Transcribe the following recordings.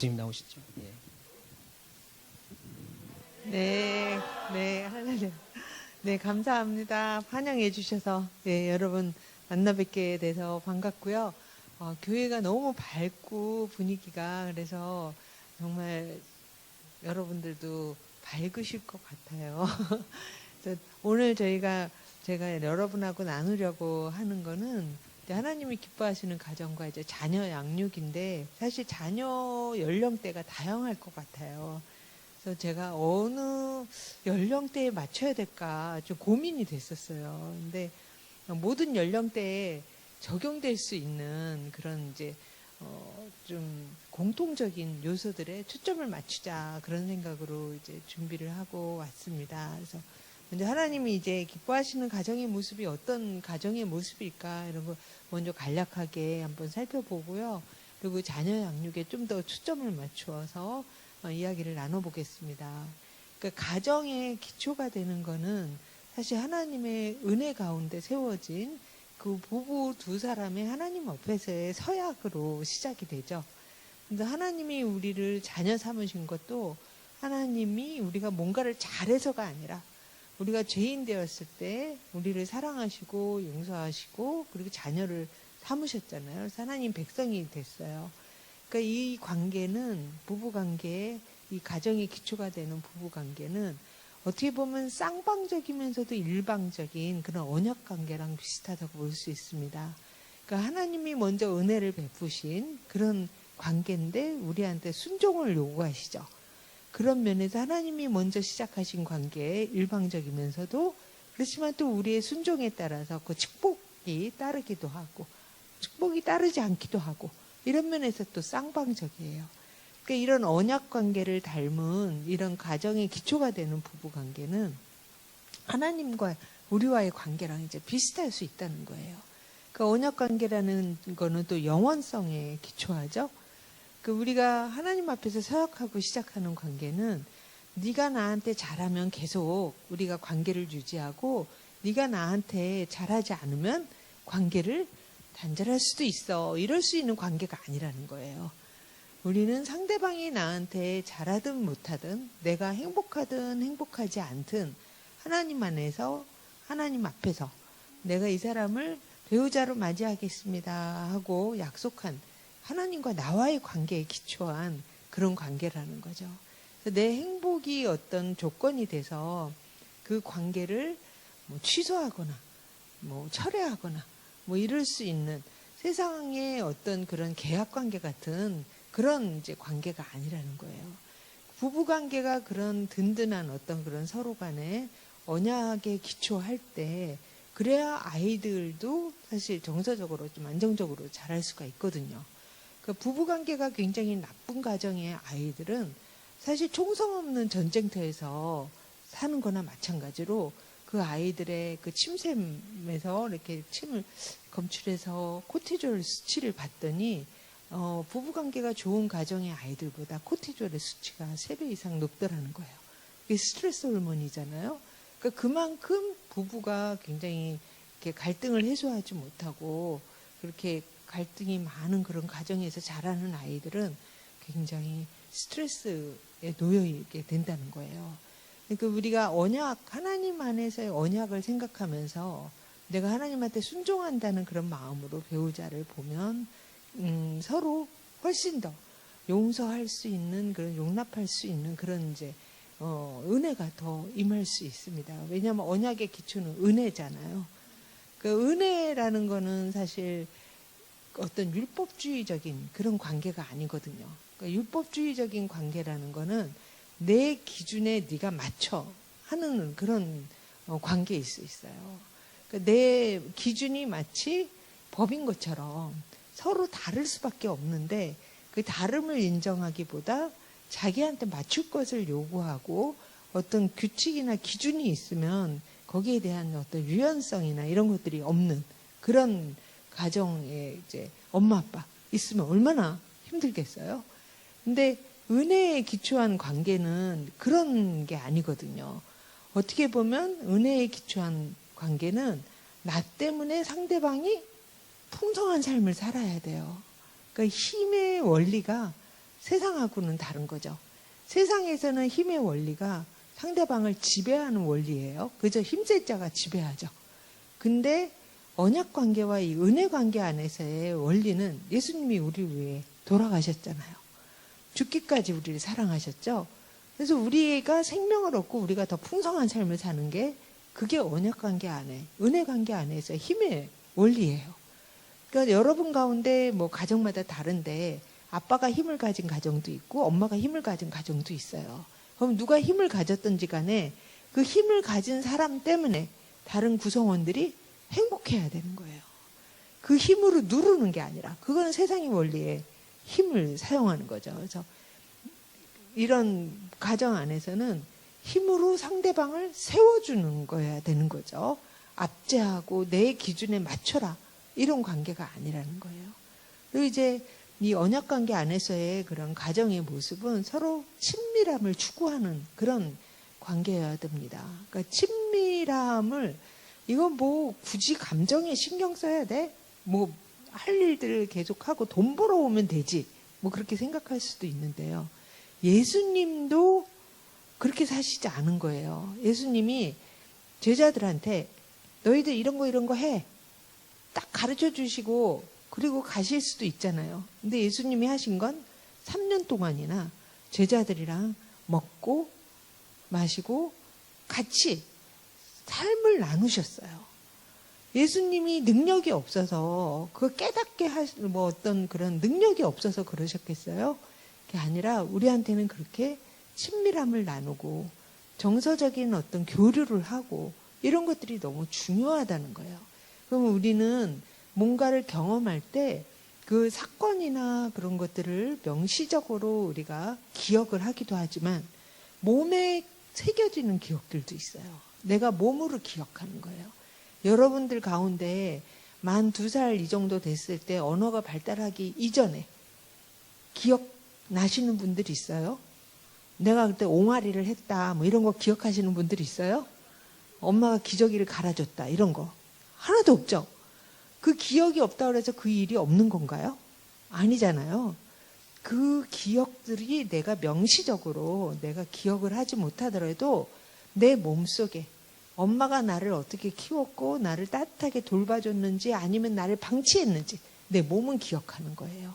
지금 나오시죠? 예. 할렐루야. 네, 감사합니다. 환영해 주셔서, 여러분 만나 뵙게 돼서 반갑고요. 교회가 너무 밝고 분위기가 그래서 정말 여러분들도 밝으실 것 같아요. 그래서 오늘 제가 여러분하고 나누려고 하는 거는 이제 하나님이 기뻐하시는 가정과 이제 자녀 양육인데 사실 자녀 연령대가 다양할 것 같아요. 그래서 제가 어느 연령대에 맞춰야 될까 좀 고민이 됐었어요. 근데 모든 연령대에 적용될 수 있는 그런 이제 좀 공통적인 요소들에 초점을 맞추자 그런 생각으로 이제 준비를 하고 왔습니다. 그래서 먼저 하나님이 이제 기뻐하시는 가정의 모습이 어떤 가정의 모습일까 이런 거 먼저 간략하게 한번 살펴보고요. 그리고 자녀 양육에 좀 더 초점을 맞추어서 이야기를 나눠보겠습니다. 그러니까 가정의 기초가 되는 거는 사실 하나님의 은혜 가운데 세워진 그 부부 두 사람의 하나님 앞에서의 서약으로 시작이 되죠. 근데 하나님이 우리를 자녀 삼으신 것도 하나님이 우리가 뭔가를 잘해서가 아니라 우리가 죄인 되었을 때 우리를 사랑하시고 용서하시고 그리고 자녀를 삼으셨잖아요. 그래서 하나님 백성이 됐어요. 그러니까 이 관계는 부부관계, 이 가정의 기초가 되는 부부관계는 어떻게 보면 쌍방적이면서도 일방적인 그런 언약관계랑 비슷하다고 볼 수 있습니다. 그러니까 하나님이 먼저 은혜를 베푸신 그런 관계인데 우리한테 순종을 요구하시죠. 그런 면에서 하나님이 먼저 시작하신 관계에 일방적이면서도 그렇지만 또 우리의 순종에 따라서 그 축복이 따르기도 하고 축복이 따르지 않기도 하고 이런 면에서 또 쌍방적이에요. 그러니까 이런 언약 관계를 닮은 이런 가정의 기초가 되는 부부 관계는 하나님과 우리와의 관계랑 이제 비슷할 수 있다는 거예요. 그 언약 관계라는 거는 또 영원성에 기초하죠. 그 우리가 하나님 앞에서 서약하고 시작하는 관계는 네가 나한테 잘하면 계속 우리가 관계를 유지하고 네가 나한테 잘하지 않으면 관계를 단절할 수도 있어. 이럴 수 있는 관계가 아니라는 거예요. 우리는 상대방이 나한테 잘하든 못하든 내가 행복하든 행복하지 않든 하나님 안에서 하나님 앞에서 내가 이 사람을 배우자로 맞이하겠습니다 하고 약속한 하나님과 나와의 관계에 기초한 그런 관계라는 거죠. 그래서 내 행복이 어떤 조건이 돼서 그 관계를 뭐 취소하거나 뭐 철회하거나 뭐 이럴 수 있는 세상의 어떤 그런 계약 관계 같은 그런 이제 관계가 아니라는 거예요. 부부 관계가 그런 든든한 어떤 그런 서로 간에 언약에 기초할 때 그래야 아이들도 사실 정서적으로 좀 안정적으로 자랄 수가 있거든요. 그 부부 관계가 굉장히 나쁜 가정의 아이들은 사실 총성 없는 전쟁터에서 사는 거나 마찬가지로 그 아이들의 그 침샘에서 이렇게 침을 검출해서 코티졸 수치를 봤더니 부부관계가 좋은 가정의 아이들보다 코티졸의 수치가 3배 이상 높더라는 거예요. 이게 스트레스 호르몬이잖아요. 그러니까 그만큼 부부가 굉장히 이렇게 갈등을 해소하지 못하고 그렇게 갈등이 많은 그런 가정에서 자라는 아이들은 굉장히 스트레스에 놓여 있게 된다는 거예요. 그러니까 우리가 언약, 하나님 안에서의 언약을 생각하면서 내가 하나님한테 순종한다는 그런 마음으로 배우자를 보면 서로 훨씬 더 용서할 수 있는 그런 용납할 수 있는 그런 이제 은혜가 더 임할 수 있습니다. 왜냐하면 언약의 기초는 은혜잖아요. 그 은혜라는 거는 사실 어떤 율법주의적인 그런 관계가 아니거든요. 그러니까 율법주의적인 관계라는 거는 내 기준에 네가 맞춰 하는 그런 관계일 수 있어요. 그러니까 내 기준이 마치 법인 것처럼 서로 다를 수밖에 없는데 그 다름을 인정하기보다 자기한테 맞출 것을 요구하고 어떤 규칙이나 기준이 있으면 거기에 대한 어떤 유연성이나 이런 것들이 없는 그런 가정에 이제 엄마 아빠 있으면 얼마나 힘들겠어요. 근데 은혜에 기초한 관계는 그런 게 아니거든요. 어떻게 보면 은혜에 기초한 관계는 나 때문에 상대방이 풍성한 삶을 살아야 돼요. 그러니까 힘의 원리가 세상하고는 다른 거죠. 세상에서는 힘의 원리가 상대방을 지배하는 원리예요. 그저 힘센 자가 지배하죠. 근데 언약 관계와 이 은혜 관계 안에서의 원리는 예수님이 우리를 위해 돌아가셨잖아요. 죽기까지 우리를 사랑하셨죠. 그래서 우리가 생명을 얻고 우리가 더 풍성한 삶을 사는 게 그게 언약 관계 안에, 은혜 관계 안에서 힘의 원리예요. 그러니까 여러분 가운데 뭐 가정마다 다른데 아빠가 힘을 가진 가정도 있고 엄마가 힘을 가진 가정도 있어요. 그럼 누가 힘을 가졌든지 간에 그 힘을 가진 사람 때문에 다른 구성원들이 행복해야 되는 거예요. 그 힘으로 누르는 게 아니라 그건 세상의 원리에 힘을 사용하는 거죠. 그래서 이런 가정 안에서는 힘으로 상대방을 세워주는 거야 되는 거죠. 압제하고 내 기준에 맞춰라 이런 관계가 아니라는 거예요. 그리고 이제 이 언약 관계 안에서의 그런 가정의 모습은 서로 친밀함을 추구하는 그런 관계여야 됩니다. 그러니까 친밀함을 이건 뭐 굳이 감정에 신경 써야 돼? 뭐 할 일들을 계속하고 돈 벌어오면 되지. 뭐 그렇게 생각할 수도 있는데요. 예수님도 그렇게 사시지 않은 거예요. 예수님이 제자들한테 너희들 이런 거 해. 딱 가르쳐 주시고 그리고 가실 수도 있잖아요. 근데 예수님이 하신 건 3년 동안이나 제자들이랑 먹고 마시고 같이 삶을 나누셨어요. 예수님이 능력이 없어서 그 깨닫게 뭐 어떤 그런 능력이 없어서 그러셨겠어요? 그게 아니라 우리한테는 그렇게 친밀함을 나누고 정서적인 어떤 교류를 하고 이런 것들이 너무 중요하다는 거예요. 그럼 우리는 뭔가를 경험할 때 그 사건이나 그런 것들을 명시적으로 우리가 기억을 하기도 하지만 몸에 새겨지는 기억들도 있어요. 내가 몸으로 기억하는 거예요. 여러분들 가운데 만 2살 이 정도 됐을 때 언어가 발달하기 이전에 기억나시는 분들이 있어요? 내가 그때 옹알이를 했다 뭐 이런 거 기억하시는 분들이 있어요? 엄마가 기저귀를 갈아줬다 이런 거 하나도 없죠? 그 기억이 없다고 해서 그 일이 없는 건가요? 아니잖아요. 그 기억들이 내가 명시적으로 내가 기억을 하지 못하더라도 내 몸속에 엄마가 나를 어떻게 키웠고 나를 따뜻하게 돌봐줬는지 아니면 나를 방치했는지 내 몸은 기억하는 거예요.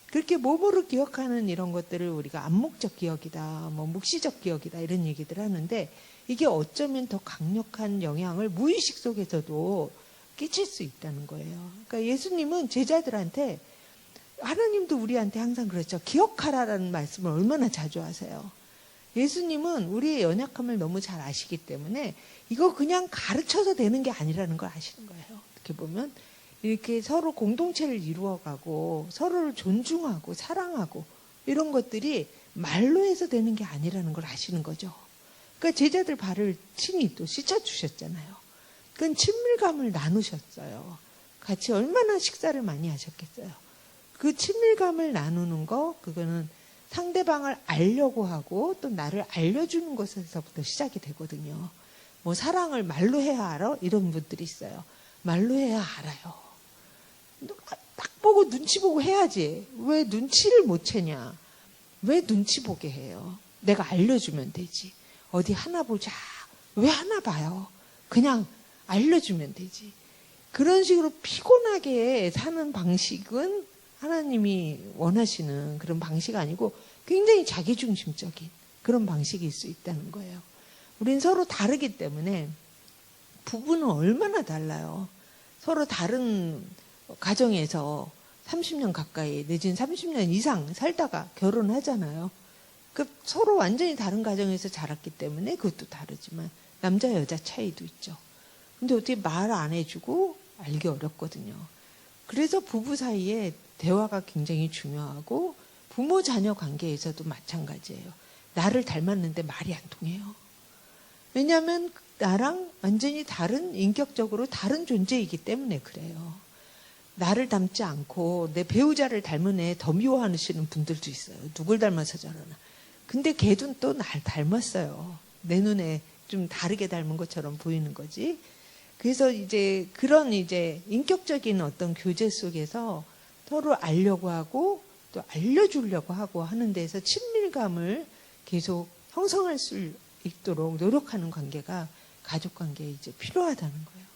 그렇게 몸으로 기억하는 이런 것들을 우리가 암묵적 기억이다, 뭐 묵시적 기억이다 이런 얘기들 하는데 이게 어쩌면 더 강력한 영향을 무의식 속에서도 끼칠 수 있다는 거예요. 그러니까 예수님은 제자들한테 하나님도 우리한테 항상 그랬죠. 기억하라라는 말씀을 얼마나 자주 하세요. 예수님은 우리의 연약함을 너무 잘 아시기 때문에 이거 그냥 가르쳐서 되는 게 아니라는 걸 아시는 거예요. 이렇게 보면 이렇게 서로 공동체를 이루어가고 서로를 존중하고 사랑하고 이런 것들이 말로 해서 되는 게 아니라는 걸 아시는 거죠. 그러니까 제자들 발을 친히 또 씻어주셨잖아요. 그건 친밀감을 나누셨어요. 같이 얼마나 식사를 많이 하셨겠어요. 그 친밀감을 나누는 거 그거는 상대방을 알려고 하고 또 나를 알려주는 것에서부터 시작이 되거든요. 뭐 사랑을 말로 해야 알아? 이런 분들이 있어요. 말로 해야 알아요. 딱 보고 눈치 보고 해야지. 왜 눈치를 못 채냐? 왜 눈치 보게 해요? 내가 알려주면 되지. 어디 하나 보자. 왜 하나 봐요? 그냥 알려주면 되지. 그런 식으로 피곤하게 사는 방식은 하나님이 원하시는 그런 방식 아니고 굉장히 자기중심적인 그런 방식일 수 있다는 거예요. 우린 서로 다르기 때문에 부부는 얼마나 달라요. 서로 다른 가정에서 30년 가까이 내지는 30년 이상 살다가 결혼하잖아요. 그 서로 완전히 다른 가정에서 자랐기 때문에 그것도 다르지만 남자 여자 차이도 있죠. 근데 어떻게 말 안 해주고 알기 어렵거든요. 그래서 부부 사이에 대화가 굉장히 중요하고 부모 자녀 관계에서도 마찬가지예요. 나를 닮았는데 말이 안 통해요. 왜냐하면 나랑 완전히 다른 인격적으로 다른 존재이기 때문에 그래요. 나를 닮지 않고 내 배우자를 닮은 애 더 미워하시는 분들도 있어요. 누굴 닮아서 저러나. 근데 걔도 또 날 닮았어요. 내 눈에 좀 다르게 닮은 것처럼 보이는 거지. 그래서 이제 그런 이제 인격적인 어떤 교제 속에서 서로 알려고 하고 또 알려주려고 하고 하는 데서 친밀감을 계속 형성할 수 있도록 노력하는 관계가 가족관계에 이제 필요하다는 거예요.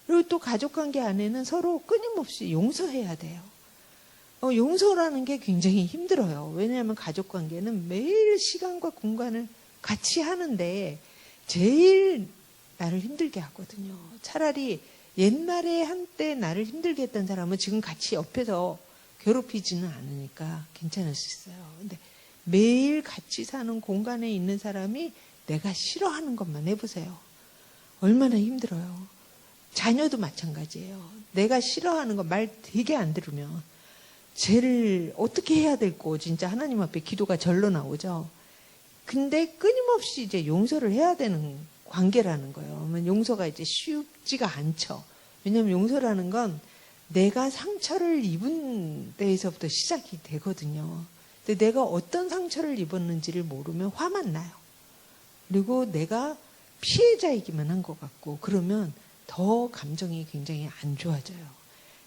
그리고 또 가족관계 안에는 서로 끊임없이 용서해야 돼요. 용서라는 게 굉장히 힘들어요. 왜냐하면 가족관계는 매일 시간과 공간을 같이 하는데 제일 나를 힘들게 하거든요. 차라리 옛날에 한때 나를 힘들게 했던 사람은 지금 같이 옆에서 괴롭히지는 않으니까 괜찮을 수 있어요. 근데 매일 같이 사는 공간에 있는 사람이 내가 싫어하는 것만 해보세요. 얼마나 힘들어요. 자녀도 마찬가지예요. 내가 싫어하는 거 말 되게 안 들으면 쟤를 어떻게 해야 될거 진짜 하나님 앞에 기도가 절로 나오죠. 근데 끊임없이 이제 용서를 해야 되는 관계라는 거예요. 용서가 이제 쉽지가 않죠. 왜냐하면 용서라는 건 내가 상처를 입은 데에서부터 시작이 되거든요. 근데 내가 어떤 상처를 입었는지를 모르면 화만 나요. 그리고 내가 피해자이기만 한 것 같고 그러면 더 감정이 굉장히 안 좋아져요.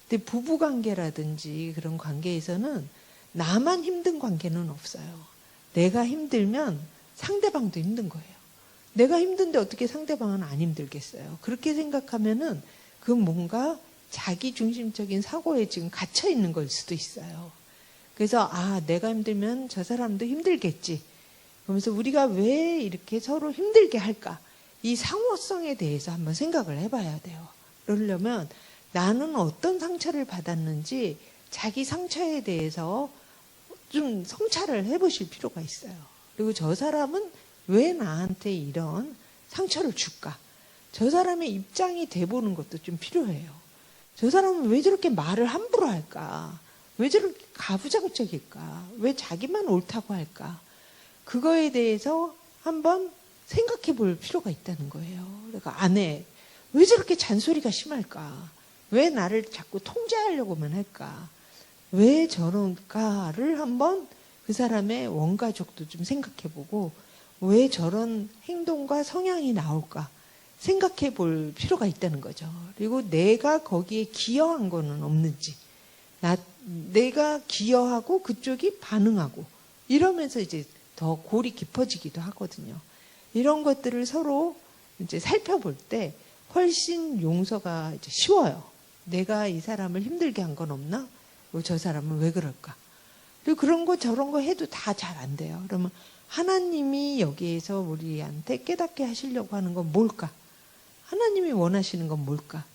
근데 부부관계라든지 그런 관계에서는 나만 힘든 관계는 없어요. 내가 힘들면 상대방도 힘든 거예요. 내가 힘든데 어떻게 상대방은 안 힘들겠어요. 그렇게 생각하면은 그건 뭔가 자기 중심적인 사고에 지금 갇혀 있는 걸 수도 있어요. 그래서 내가 힘들면 저 사람도 힘들겠지. 그러면서 우리가 왜 이렇게 서로 힘들게 할까? 이 상호성에 대해서 한번 생각을 해봐야 돼요. 그러려면 나는 어떤 상처를 받았는지 자기 상처에 대해서 좀 성찰을 해보실 필요가 있어요. 그리고 저 사람은 왜 나한테 이런 상처를 줄까? 저 사람의 입장이 돼보는 것도 좀 필요해요. 저 사람은 왜 저렇게 말을 함부로 할까? 왜 저렇게 가부장적일까? 왜 자기만 옳다고 할까? 그거에 대해서 한번 생각해 볼 필요가 있다는 거예요. 그러니까 아내, 왜 저렇게 잔소리가 심할까? 왜 나를 자꾸 통제하려고만 할까? 왜 저런가를 한번 그 사람의 원가족도 좀 생각해 보고 왜 저런 행동과 성향이 나올까 생각해 볼 필요가 있다는 거죠. 그리고 내가 거기에 기여한 거는 없는지, 내가 기여하고 그쪽이 반응하고 이러면서 이제 더 골이 깊어지기도 하거든요. 이런 것들을 서로 이제 살펴볼 때 훨씬 용서가 이제 쉬워요. 내가 이 사람을 힘들게 한 건 없나? 저 사람은 왜 그럴까? 그리고 그런 거 저런 거 해도 다 잘 안 돼요. 그러면 하나님이 여기에서 우리한테 깨닫게 하시려고 하는 건 뭘까? 하나님이 원하시는 건 뭘까?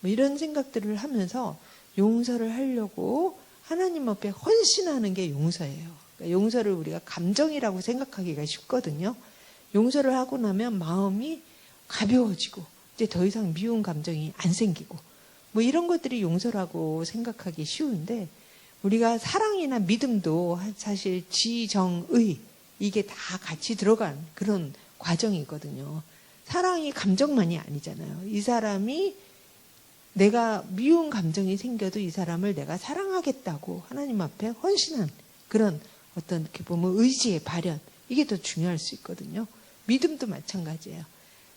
뭐 이런 생각들을 하면서 용서를 하려고 하나님 앞에 헌신하는 게 용서예요. 그러니까 용서를 우리가 감정이라고 생각하기가 쉽거든요. 용서를 하고 나면 마음이 가벼워지고 이제 더 이상 미운 감정이 안 생기고 뭐 이런 것들이 용서라고 생각하기 쉬운데 우리가 사랑이나 믿음도 사실 지정의 이게 다 같이 들어간 그런 과정이거든요. 사랑이 감정만이 아니잖아요. 이 사람이 내가 미운 감정이 생겨도 이 사람을 내가 사랑하겠다고 하나님 앞에 헌신한 그런 어떤 이렇게 보면 의지의 발현 이게 더 중요할 수 있거든요. 믿음도 마찬가지예요.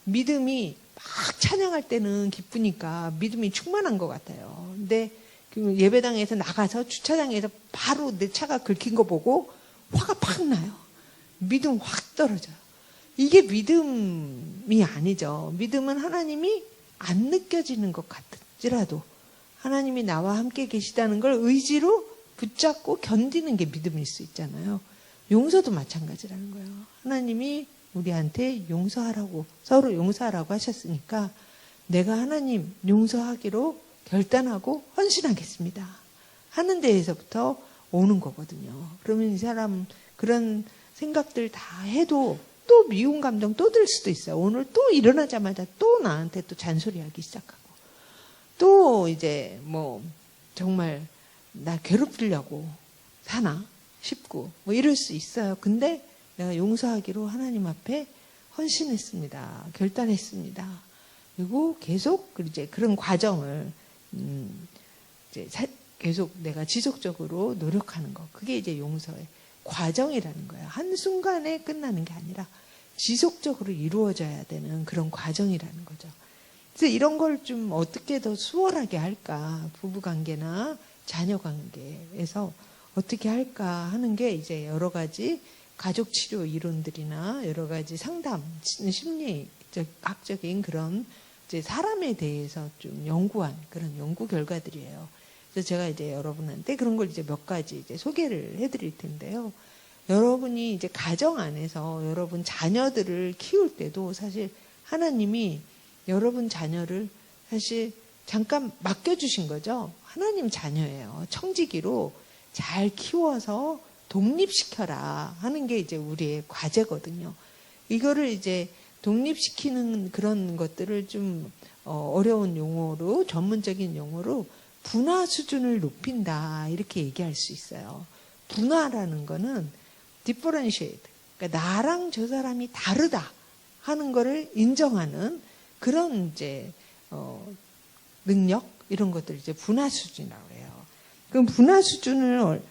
믿음이 막 찬양할 때는 기쁘니까 믿음이 충만한 것 같아요. 근데 예배당에서 나가서 주차장에서 바로 내 차가 긁힌 거 보고 화가 팍 나요. 믿음 확 떨어져요. 이게 믿음이 아니죠. 믿음은 하나님이 안 느껴지는 것 같지라도 하나님이 나와 함께 계시다는 걸 의지로 붙잡고 견디는 게 믿음일 수 있잖아요. 용서도 마찬가지라는 거예요. 하나님이 우리한테 용서하라고 서로 용서하라고 하셨으니까 내가 하나님 용서하기로 결단하고 헌신하겠습니다 하는 데에서부터 오는 거거든요. 그러면 이 사람 그런 생각들 다 해도 또 미운 감정 또 들 수도 있어요. 오늘 또 일어나자마자 또 나한테 또 잔소리하기 시작하고 또 이제 뭐 정말 나 괴롭히려고 사나 싶고 뭐 이럴 수 있어요. 근데 내가 용서하기로 하나님 앞에 헌신했습니다. 결단했습니다. 그리고 계속 이제 그런 과정을 이제 계속 내가 지속적으로 노력하는 거. 그게 이제 용서의 과정이라는 거예요. 한순간에 끝나는 게 아니라 지속적으로 이루어져야 되는 그런 과정이라는 거죠. 그래서 이런 걸 좀 어떻게 더 수월하게 할까? 부부관계나 자녀관계에서 어떻게 할까 하는 게 이제 여러 가지 가족 치료 이론들이나 여러 가지 상담, 심리적, 학적인 그런 이제 사람에 대해서 좀 연구한 그런 연구 결과들이에요. 그래서 제가 이제 여러분한테 그런 걸 이제 몇 가지 이제 소개를 해드릴 텐데요. 여러분이 이제 가정 안에서 여러분 자녀들을 키울 때도 사실 하나님이 여러분 자녀를 사실 잠깐 맡겨주신 거죠. 하나님 자녀예요. 청지기로 잘 키워서 독립시켜라 하는 게 이제 우리의 과제거든요. 이거를 이제 독립시키는 그런 것들을 좀 어려운 용어로, 전문적인 용어로 분화 수준을 높인다 이렇게 얘기할 수 있어요. 분화라는 거는 differentiate, 그러니까 나랑 저 사람이 다르다 하는 거를 인정하는 그런 이제 능력 이런 것들 이제 분화 수준이라고 해요. 그럼 분화 수준을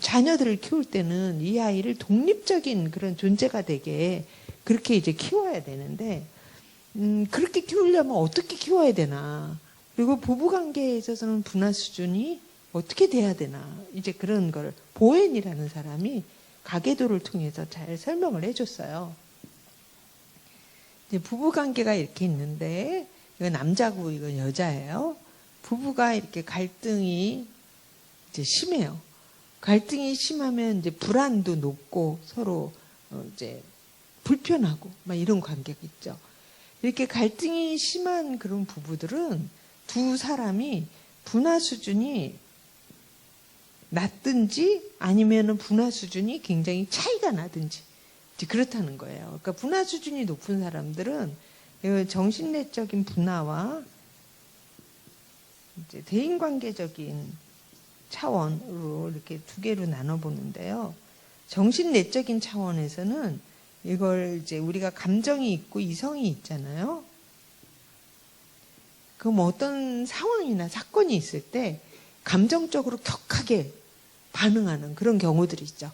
자녀들을 키울 때는 이 아이를 독립적인 그런 존재가 되게 그렇게 이제 키워야 되는데 그렇게 키우려면 어떻게 키워야 되나? 그리고 부부 관계에 있어서는 분화 수준이 어떻게 돼야 되나? 이제 그런 걸 보엔이라는 사람이 가계도를 통해서 잘 설명을 해줬어요. 이제 부부 관계가 이렇게 있는데 이건 남자고 이건 여자예요. 부부가 이렇게 갈등이 이제 심해요. 갈등이 심하면 이제 불안도 높고 서로 이제 불편하고 막 이런 관계가 있죠. 이렇게 갈등이 심한 그런 부부들은 두 사람이 분화 수준이 낮든지 아니면은 분화 수준이 굉장히 차이가 나든지 그렇다는 거예요. 그러니까 분화 수준이 높은 사람들은 정신내적인 분화와 이제 대인관계적인 차원으로 이렇게 두 개로 나눠보는데요. 정신내적인 차원에서는 이걸 이제 우리가 감정이 있고 이성이 있잖아요. 그럼 어떤 상황이나 사건이 있을 때 감정적으로 격하게 반응하는 그런 경우들이 있죠.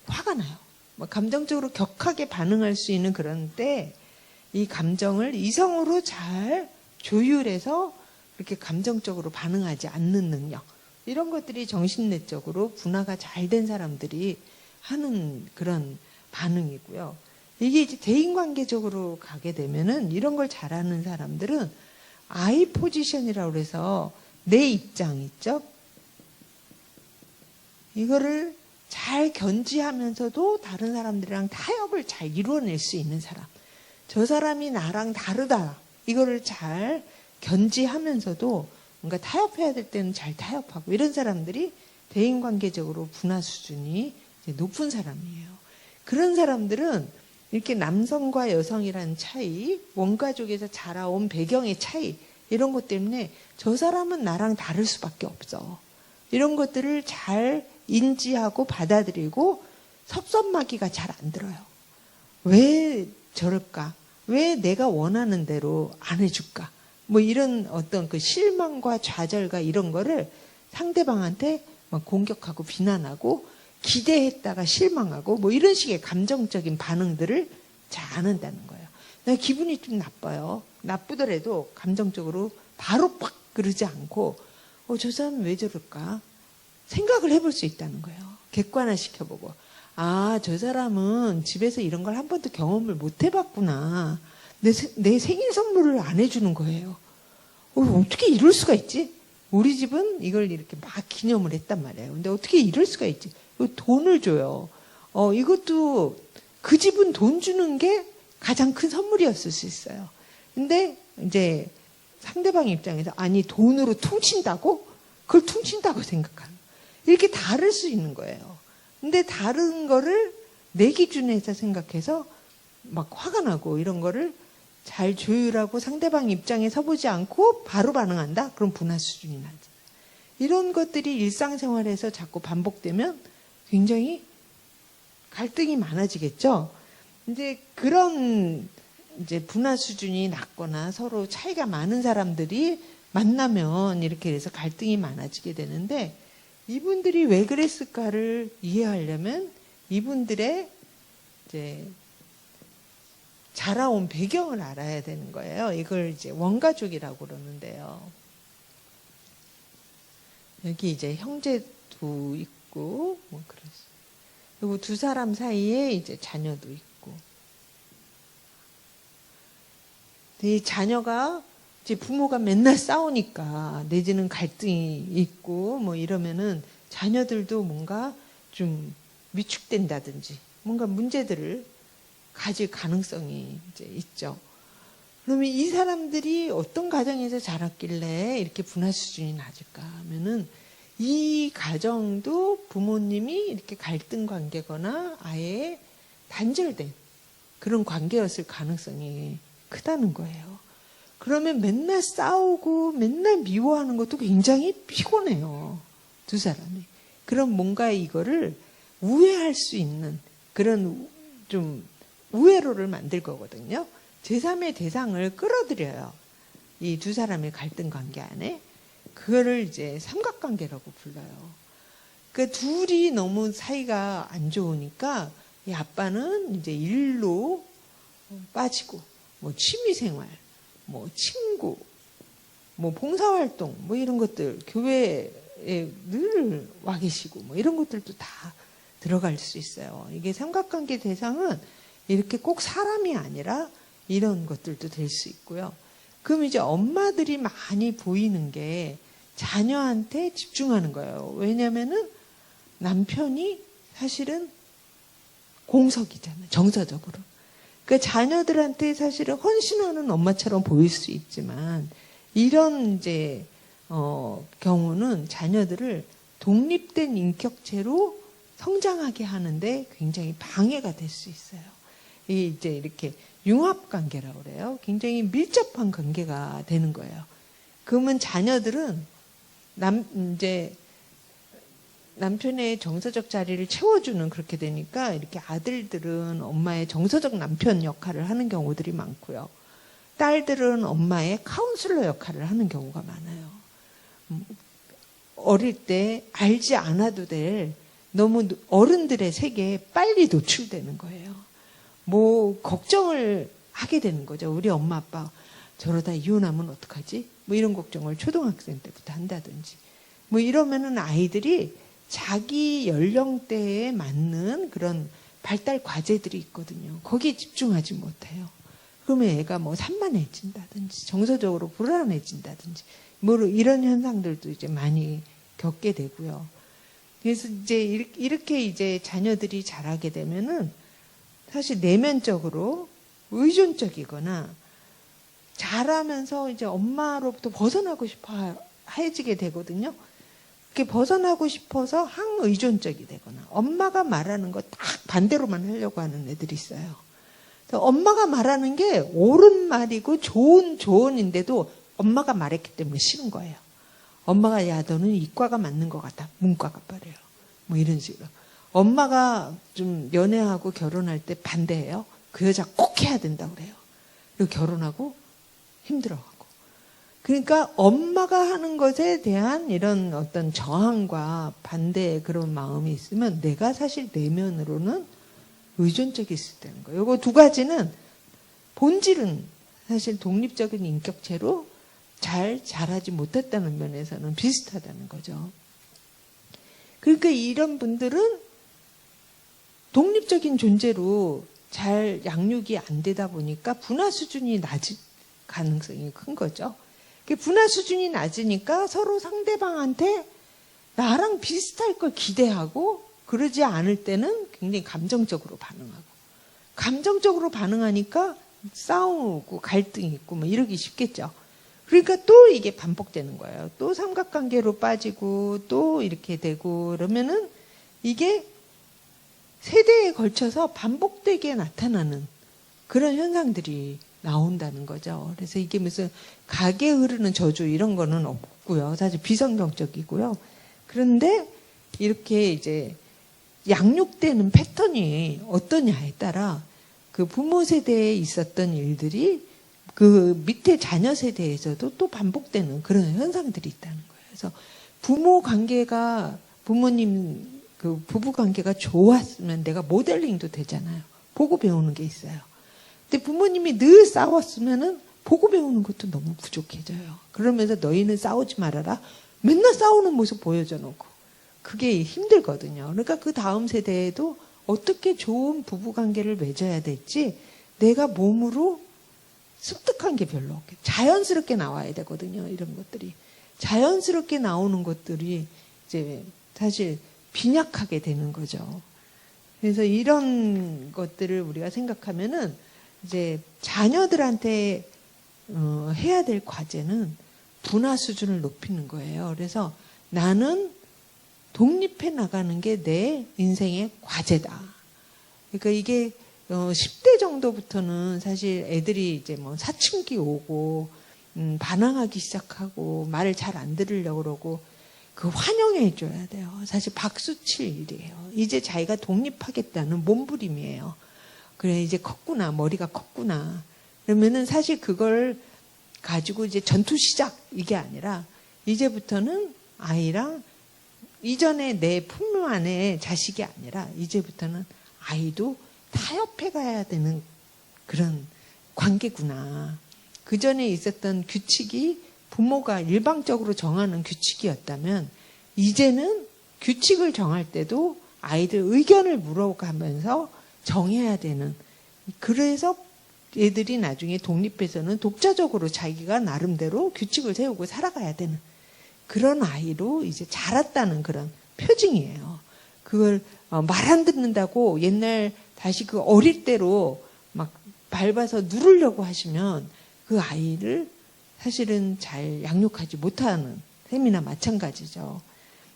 화가 나요. 감정적으로 격하게 반응할 수 있는 그런 때 이 감정을 이성으로 잘 조율해서 그렇게 감정적으로 반응하지 않는 능력. 이런 것들이 정신내적으로 분화가 잘 된 사람들이 하는 그런 반응이고요. 이게 이제 대인관계적으로 가게 되면은 이런 걸 잘하는 사람들은 I 포지션이라고 해서 내 입장 있죠? 이거를 잘 견지하면서도 다른 사람들이랑 타협을 잘 이루어낼 수 있는 사람. 저 사람이 나랑 다르다. 이거를 잘 견지하면서도 뭔가 타협해야 될 때는 잘 타협하고 이런 사람들이 대인관계적으로 분화 수준이 높은 사람이에요. 그런 사람들은 이렇게 남성과 여성이라는 차이, 원가족에서 자라온 배경의 차이 이런 것 때문에 저 사람은 나랑 다를 수밖에 없어. 이런 것들을 잘 인지하고 받아들이고 섭섭마귀가 잘 안 들어요. 왜 저럴까? 왜 내가 원하는 대로 안 해줄까? 뭐 이런 어떤 그 실망과 좌절과 이런 거를 상대방한테 막 공격하고 비난하고 기대했다가 실망하고 뭐 이런 식의 감정적인 반응들을 잘 안 한다는 거예요. 내가 기분이 좀 나빠요. 나쁘더라도 감정적으로 바로 팍 그러지 않고 저 사람은 왜 저럴까? 생각을 해볼 수 있다는 거예요. 객관화 시켜보고 저 사람은 집에서 이런 걸 한 번도 경험을 못 해봤구나. 내 생일 선물을 안 해주는 거예요. 어떻게 이럴 수가 있지? 우리 집은 이걸 이렇게 막 기념을 했단 말이에요. 근데 어떻게 이럴 수가 있지? 돈을 줘요. 이것도 그 집은 돈 주는 게 가장 큰 선물이었을 수 있어요. 근데 이제 상대방 입장에서 아니 돈으로 퉁친다고? 그걸 퉁친다고 생각하는 이렇게 다를 수 있는 거예요. 근데 다른 거를 내 기준에서 생각해서 막 화가 나고 이런 거를 잘 조율하고 상대방 입장에 서보지 않고 바로 반응한다? 그럼 분화 수준이 나죠. 이런 것들이 일상생활에서 자꾸 반복되면 굉장히 갈등이 많아지겠죠. 이제 그런 이제 분화 수준이 낮거나 서로 차이가 많은 사람들이 만나면 이렇게 해서 갈등이 많아지게 되는데 이분들이 왜 그랬을까를 이해하려면 이분들의 이제 자라온 배경을 알아야 되는 거예요. 이걸 이제 원가족이라고 그러는데요. 여기 이제 형제도 있고 있고, 뭐 그러시. 그리고 두 사람 사이에 이제 자녀도 있고. 이 자녀가 이제 부모가 맨날 싸우니까 내지는 갈등이 있고 뭐 이러면은 자녀들도 뭔가 좀 위축된다든지 뭔가 문제들을 가질 가능성이 이제 있죠. 그러면 이 사람들이 어떤 가정에서 자랐길래 이렇게 분화 수준이 낮을까 하면은 이 가정도 부모님이 이렇게 갈등 관계거나 아예 단절된 그런 관계였을 가능성이 크다는 거예요. 그러면 맨날 싸우고 맨날 미워하는 것도 굉장히 피곤해요. 두 사람이. 그럼 뭔가 이거를 우회할 수 있는 그런 좀 우회로를 만들 거거든요. 제3의 대상을 끌어들여요. 이 두 사람의 갈등 관계 안에. 그거를 이제 삼각관계라고 불러요. 그 둘이 너무 사이가 안 좋으니까 이 아빠는 이제 일로 빠지고 뭐 취미생활, 뭐 친구, 뭐 봉사활동, 뭐 이런 것들 교회에 늘 와 계시고 뭐 이런 것들도 다 들어갈 수 있어요. 이게 삼각관계 대상은 이렇게 꼭 사람이 아니라 이런 것들도 될 수 있고요. 그럼 이제 엄마들이 많이 보이는 게 자녀한테 집중하는 거예요. 왜냐면은 남편이 사실은 공석이잖아요. 정서적으로. 그러니까 자녀들한테 사실은 헌신하는 엄마처럼 보일 수 있지만 이런 이제 경우는 자녀들을 독립된 인격체로 성장하게 하는데 굉장히 방해가 될 수 있어요. 이게 이제 이렇게 융합 관계라고 그래요. 굉장히 밀접한 관계가 되는 거예요. 그러면 자녀들은 이제 남편의 정서적 자리를 채워주는 그렇게 되니까 이렇게 아들들은 엄마의 정서적 남편 역할을 하는 경우들이 많고요. 딸들은 엄마의 카운슬러 역할을 하는 경우가 많아요. 어릴 때 알지 않아도 될 너무 어른들의 세계에 빨리 노출되는 거예요. 뭐 걱정을 하게 되는 거죠. 우리 엄마 아빠 저러다 이혼하면 어떡하지? 뭐 이런 걱정을 초등학생 때부터 한다든지. 뭐 이러면은 아이들이 자기 연령대에 맞는 그런 발달 과제들이 있거든요. 거기에 집중하지 못해요. 그러면 애가 뭐 산만해진다든지 정서적으로 불안해진다든지 뭐 이런 현상들도 이제 많이 겪게 되고요. 그래서 이제 이렇게 이제 자녀들이 자라게 되면은 사실 내면적으로 의존적이거나 자라면서 이제 엄마로부터 벗어나고 싶어 해지게 되거든요. 이렇게 벗어나고 싶어서 항의존적이 되거나 엄마가 말하는 거 딱 반대로만 하려고 하는 애들이 있어요. 엄마가 말하는 게 옳은 말이고 좋은 조언인데도 엄마가 말했기 때문에 싫은 거예요. 엄마가 야 너는 이과가 맞는 것 같다. 문과가 말이에요. 뭐 이런 식으로. 엄마가 좀 연애하고 결혼할 때 반대해요. 그 여자 꼭 해야 된다고 그래요. 그리고 결혼하고 힘들어하고. 그러니까 엄마가 하는 것에 대한 이런 어떤 저항과 반대의 그런 마음이 있으면 내가 사실 내면으로는 의존적일 수 있다는 거예요. 이거 두 가지는 본질은 사실 독립적인 인격체로 잘 자라지 못했다는 면에서는 비슷하다는 거죠. 그러니까 이런 분들은 독립적인 존재로 잘 양육이 안 되다 보니까 분화 수준이 낮을 가능성이 큰 거죠. 분화 수준이 낮으니까 서로 상대방한테 나랑 비슷할 걸 기대하고 그러지 않을 때는 굉장히 감정적으로 반응하고 감정적으로 반응하니까 싸우고 갈등이 있고 뭐 이러기 쉽겠죠. 그러니까 또 이게 반복되는 거예요. 또 삼각관계로 빠지고 또 이렇게 되고 그러면은 이게 세대에 걸쳐서 반복되게 나타나는 그런 현상들이 나온다는 거죠. 그래서 이게 무슨 각에 흐르는 저주 이런 거는 없고요. 사실 비성경적이고요. 그런데 이렇게 이제 양육되는 패턴이 어떠냐에 따라 그 부모 세대에 있었던 일들이 그 밑에 자녀 세대에서도 또 반복되는 그런 현상들이 있다는 거예요. 그래서 부모 관계가 부모님 그 부부 관계가 좋았으면 내가 모델링도 되잖아요. 보고 배우는 게 있어요. 근데 부모님이 늘 싸웠으면은 보고 배우는 것도 너무 부족해져요. 그러면서 너희는 싸우지 말아라. 맨날 싸우는 모습 보여줘 놓고 그게 힘들거든요. 그러니까 그 다음 세대에도 어떻게 좋은 부부관계를 맺어야 될지 내가 몸으로 습득한 게 별로 없게 자연스럽게 나와야 되거든요. 이런 것들이. 자연스럽게 나오는 것들이 이제 사실 빈약하게 되는 거죠. 그래서 이런 것들을 우리가 생각하면은 이제 자녀들한테 해야 될 과제는 분화 수준을 높이는 거예요. 그래서 나는 독립해 나가는 게 내 인생의 과제다. 그러니까 이게 10대 정도부터는 사실 애들이 이제 뭐 사춘기 오고 반항하기 시작하고 말을 잘 안 들으려고 그러고 그 환영해 줘야 돼요. 사실 박수 칠 일이에요. 이제 자기가 독립하겠다는 몸부림이에요. 그래 이제 컸구나. 머리가 컸구나. 그러면은 사실 그걸 가지고 이제 전투 시작 이게 아니라 이제부터는 아이랑 이전에 내 품 안에 자식이 아니라 이제부터는 아이도 타협해 가야 되는 그런 관계구나. 그 전에 있었던 규칙이 부모가 일방적으로 정하는 규칙이었다면 이제는 규칙을 정할 때도 아이들 의견을 물어가면서 정해야 되는. 그래서 애들이 나중에 독립해서는 독자적으로 자기가 나름대로 규칙을 세우고 살아가야 되는 그런 아이로 이제 자랐다는 그런 표징이에요. 그걸 말 안 듣는다고 옛날 다시 그 어릴 때로 막 밟아서 누르려고 하시면 그 아이를 사실은 잘 양육하지 못하는 셈이나 마찬가지죠.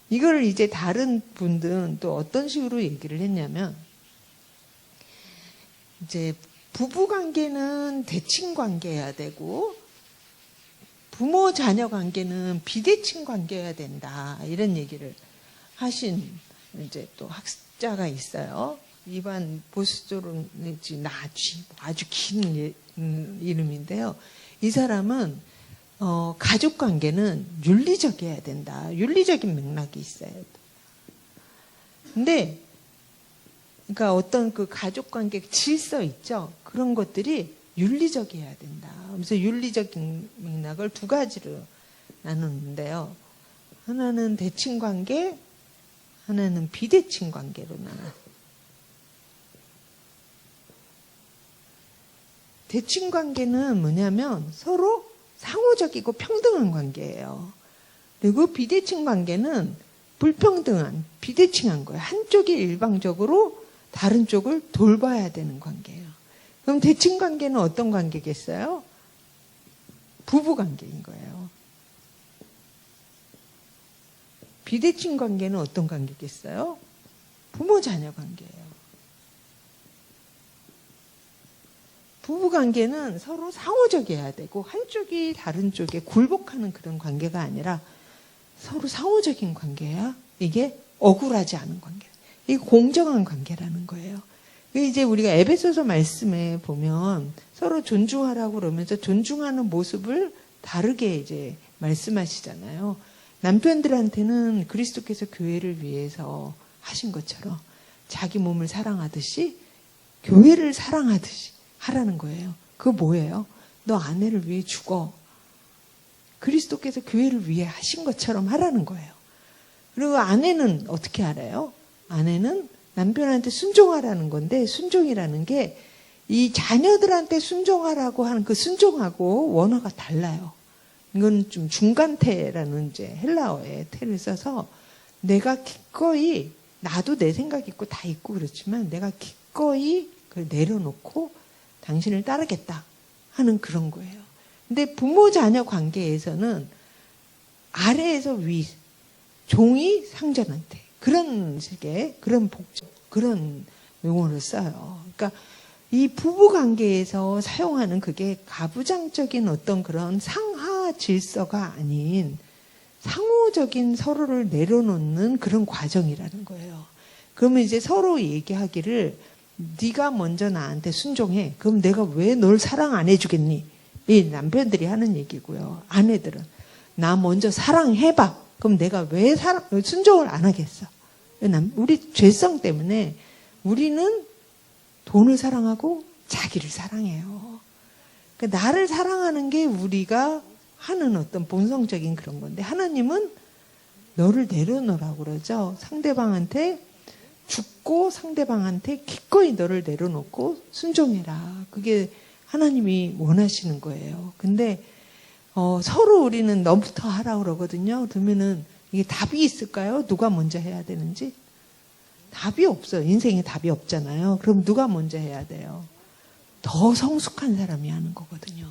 이걸 이제 다른 분들은 또 어떤 식으로 얘기를 했냐면 이제 부부 관계는 대칭 관계여야 되고 부모 자녀 관계는 비대칭 관계여야 된다. 이런 얘기를 하신 이제 또 학자가 있어요. 이반 보스토르네지 나쥐 아주 긴 이름인데요. 이 사람은 가족 관계는 윤리적이어야 된다. 윤리적인 맥락이 있어요. 근데 그러니까 어떤 그 가족 관계 질서 있죠. 그런 것들이 윤리적이어야 된다. 그래서 윤리적인 맥락을 두 가지로 나누는데요. 하나는 대칭 관계, 하나는 비대칭 관계로 나눠요. 대칭 관계는 뭐냐면 서로 상호적이고 평등한 관계예요. 그리고 비대칭 관계는 불평등한, 비대칭한 거예요. 한쪽이 일방적으로 다른 쪽을 돌봐야 되는 관계예요. 그럼 대칭 관계는 어떤 관계겠어요? 부부 관계인 거예요. 비대칭 관계는 어떤 관계겠어요? 부모 자녀 관계예요. 부부 관계는 서로 상호적이어야 되고 한쪽이 다른 쪽에 굴복하는 그런 관계가 아니라 서로 상호적인 관계야. 이게 억울하지 않은 관계. 이게 공정한 관계라는 거예요. 이제 우리가 에베소서 말씀에 보면 서로 존중하라고 그러면서 존중하는 모습을 다르게 이제 말씀하시잖아요. 남편들한테는 그리스도께서 교회를 위해서 하신 것처럼 자기 몸을 사랑하듯이 교회를 사랑하듯이 하라는 거예요. 그거 뭐예요? 너 아내를 위해 죽어. 그리스도께서 교회를 위해 하신 것처럼 하라는 거예요. 그리고 아내는 어떻게 알아요? 아내는 남편한테 순종하라는 건데 순종이라는 게 이 자녀들한테 순종하라고 하는 그 순종하고 원어가 달라요. 이건 좀 중간태라는 이제 헬라어의 태를 써서 내가 기꺼이 나도 내 생각 있고 다 있고 그렇지만 내가 기꺼이 그걸 내려놓고 당신을 따르겠다 하는 그런 거예요. 근데 부모 자녀 관계에서는 아래에서 위 종이 상전한테 그런 식의 그런 복종 그런 용어를 써요. 그러니까 이 부부 관계에서 사용하는 그게 가부장적인 어떤 그런 상하 질서가 아닌 상호적인 서로를 내려놓는 그런 과정이라는 거예요. 그러면 이제 서로 얘기하기를 네가 먼저 나한테 순종해. 그럼 내가 왜 널 사랑 안 해주겠니? 이 남편들이 하는 얘기고요. 아내들은 나 먼저 사랑해봐. 그럼 내가 왜 순종을 안 하겠어? 우리 죄성 때문에 우리는 돈을 사랑하고 자기를 사랑해요. 그러니까 나를 사랑하는 게 우리가 하는 어떤 본성적인 그런 건데 하나님은 너를 내려놓으라고 그러죠. 상대방한테 죽고 상대방한테 기꺼이 너를 내려놓고 순종해라. 그게 하나님이 원하시는 거예요. 근데 서로 우리는 너부터 하라 그러거든요. 그러면은 이게 답이 있을까요? 누가 먼저 해야 되는지? 답이 없어요. 인생에 답이 없잖아요. 그럼 누가 먼저 해야 돼요? 더 성숙한 사람이 하는 거거든요.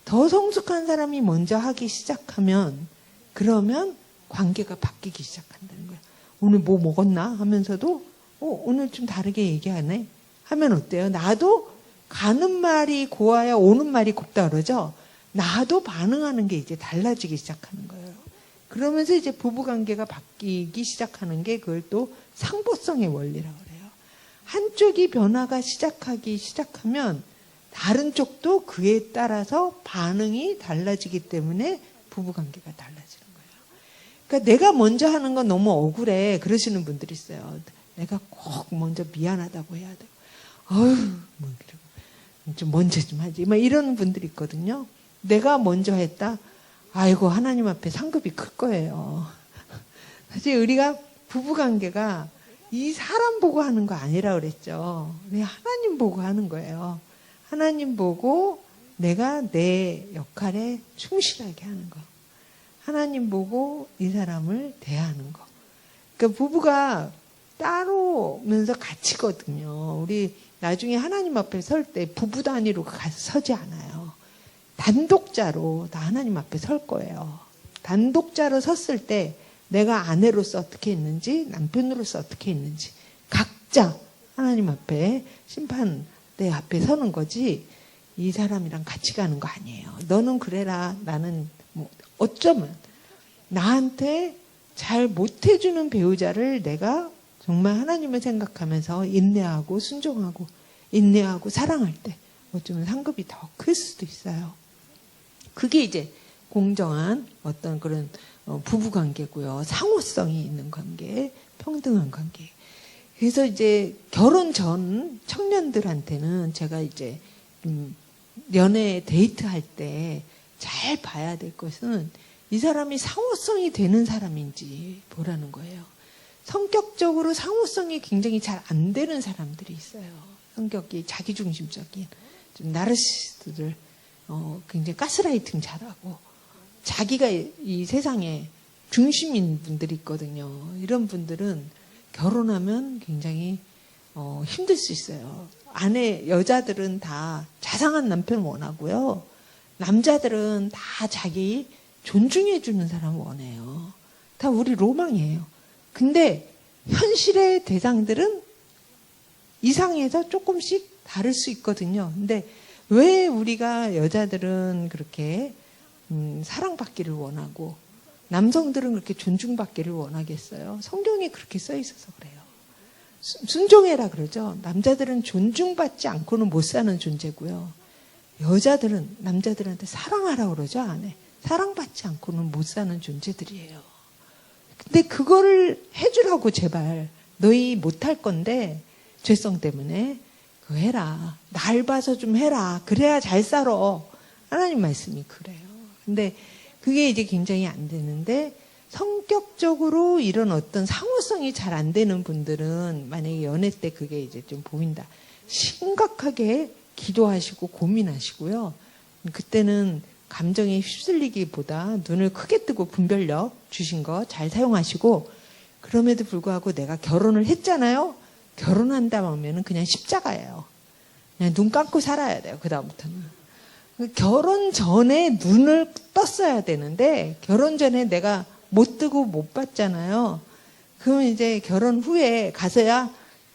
더 성숙한 사람이 먼저 하기 시작하면 그러면 관계가 바뀌기 시작한다는 거예요. 오늘 뭐 먹었나 하면서도 오늘 좀 다르게 얘기하네 하면 어때요? 나도 가는 말이 고와야 오는 말이 곱다 그러죠. 나도 반응하는 게 이제 달라지기 시작하는 거예요. 그러면서 이제 부부관계가 바뀌기 시작하는 게 그걸 또 상보성의 원리라고 그래요. 한쪽이 변화가 시작하기 시작하면 다른 쪽도 그에 따라서 반응이 달라지기 때문에 부부관계가 달라지는 거예요. 그러니까 내가 먼저 하는 건 너무 억울해 그러시는 분들이 있어요. 내가 꼭 먼저 미안하다고 해야 돼. 어휴, 뭐 좀 먼저 좀 하지. 막 이런 분들이 있거든요. 내가 먼저 했다. 아이고 하나님 앞에 상급이 클 거예요. 사실 우리가 부부관계가 이 사람 보고 하는 거 아니라 그랬죠. 우리 하나님 보고 하는 거예요. 하나님 보고 내가 내 역할에 충실하게 하는 거. 하나님 보고 이 사람을 대하는 거. 그러니까 부부가 따로면서 같이거든요. 우리 나중에 하나님 앞에 설 때 부부 단위로 가서 서지 않아요. 단독자로 다 하나님 앞에 설 거예요. 단독자로 섰을 때 내가 아내로서 어떻게 했는지 남편으로서 어떻게 했는지 각자 하나님 앞에 심판대 앞에 서는 거지 이 사람이랑 같이 가는 거 아니에요. 너는 그래라. 나는 뭐 어쩌면 나한테 잘 못해주는 배우자를 내가 정말 하나님을 생각하면서 인내하고 순종하고 인내하고 사랑할 때 어쩌면 상급이 더 클 수도 있어요. 그게 이제 공정한 어떤 그런 부부관계고요. 상호성이 있는 관계, 평등한 관계. 그래서 이제 결혼 전 청년들한테는 제가 이제 연애 데이트할 때 잘 봐야 될 것은 이 사람이 상호성이 되는 사람인지 보라는 거예요. 성격적으로 상호성이 굉장히 잘 안 되는 사람들이 있어요. 성격이 자기중심적인 좀 나르시스트들 굉장히 가스라이팅 잘하고 자기가 이 세상에 중심인 분들이 있거든요. 이런 분들은 결혼하면 굉장히 힘들 수 있어요. 여자들은 다 자상한 남편 원하고요. 남자들은 다 자기 존중해주는 사람 원해요. 다 우리 로망이에요. 근데 현실의 대상들은 이상해서 조금씩 다를 수 있거든요. 근데 왜 우리가 여자들은 그렇게 사랑받기를 원하고 남성들은 그렇게 존중받기를 원하겠어요? 성경에 그렇게 써 있어서 그래요. 순종해라 그러죠. 남자들은 존중받지 않고는 못 사는 존재고요. 여자들은 남자들한테 사랑하라 그러죠. 안에 사랑받지 않고는 못 사는 존재들이에요. 근데 그거를 해주라고 제발. 너희 못할 건데 죄성 때문에 그거 해라. 날 봐서 좀 해라. 그래야 잘 살아. 하나님 말씀이 그래요. 근데 그게 이제 굉장히 안 되는데 성격적으로 이런 어떤 상호성이 잘 안 되는 분들은 만약에 연애 때 그게 이제 좀 보인다. 심각하게 기도하시고 고민하시고요. 그때는 감정에 휩쓸리기보다 눈을 크게 뜨고 분별력 주신 거 잘 사용하시고 그럼에도 불구하고 내가 결혼을 했잖아요. 결혼한다 하면은 그냥 십자가예요. 그냥 눈 감고 살아야 돼요. 그다음부터는. 결혼 전에 눈을 떴어야 되는데 결혼 전에 내가 못 뜨고 못 봤잖아요. 그러면 이제 결혼 후에 가서야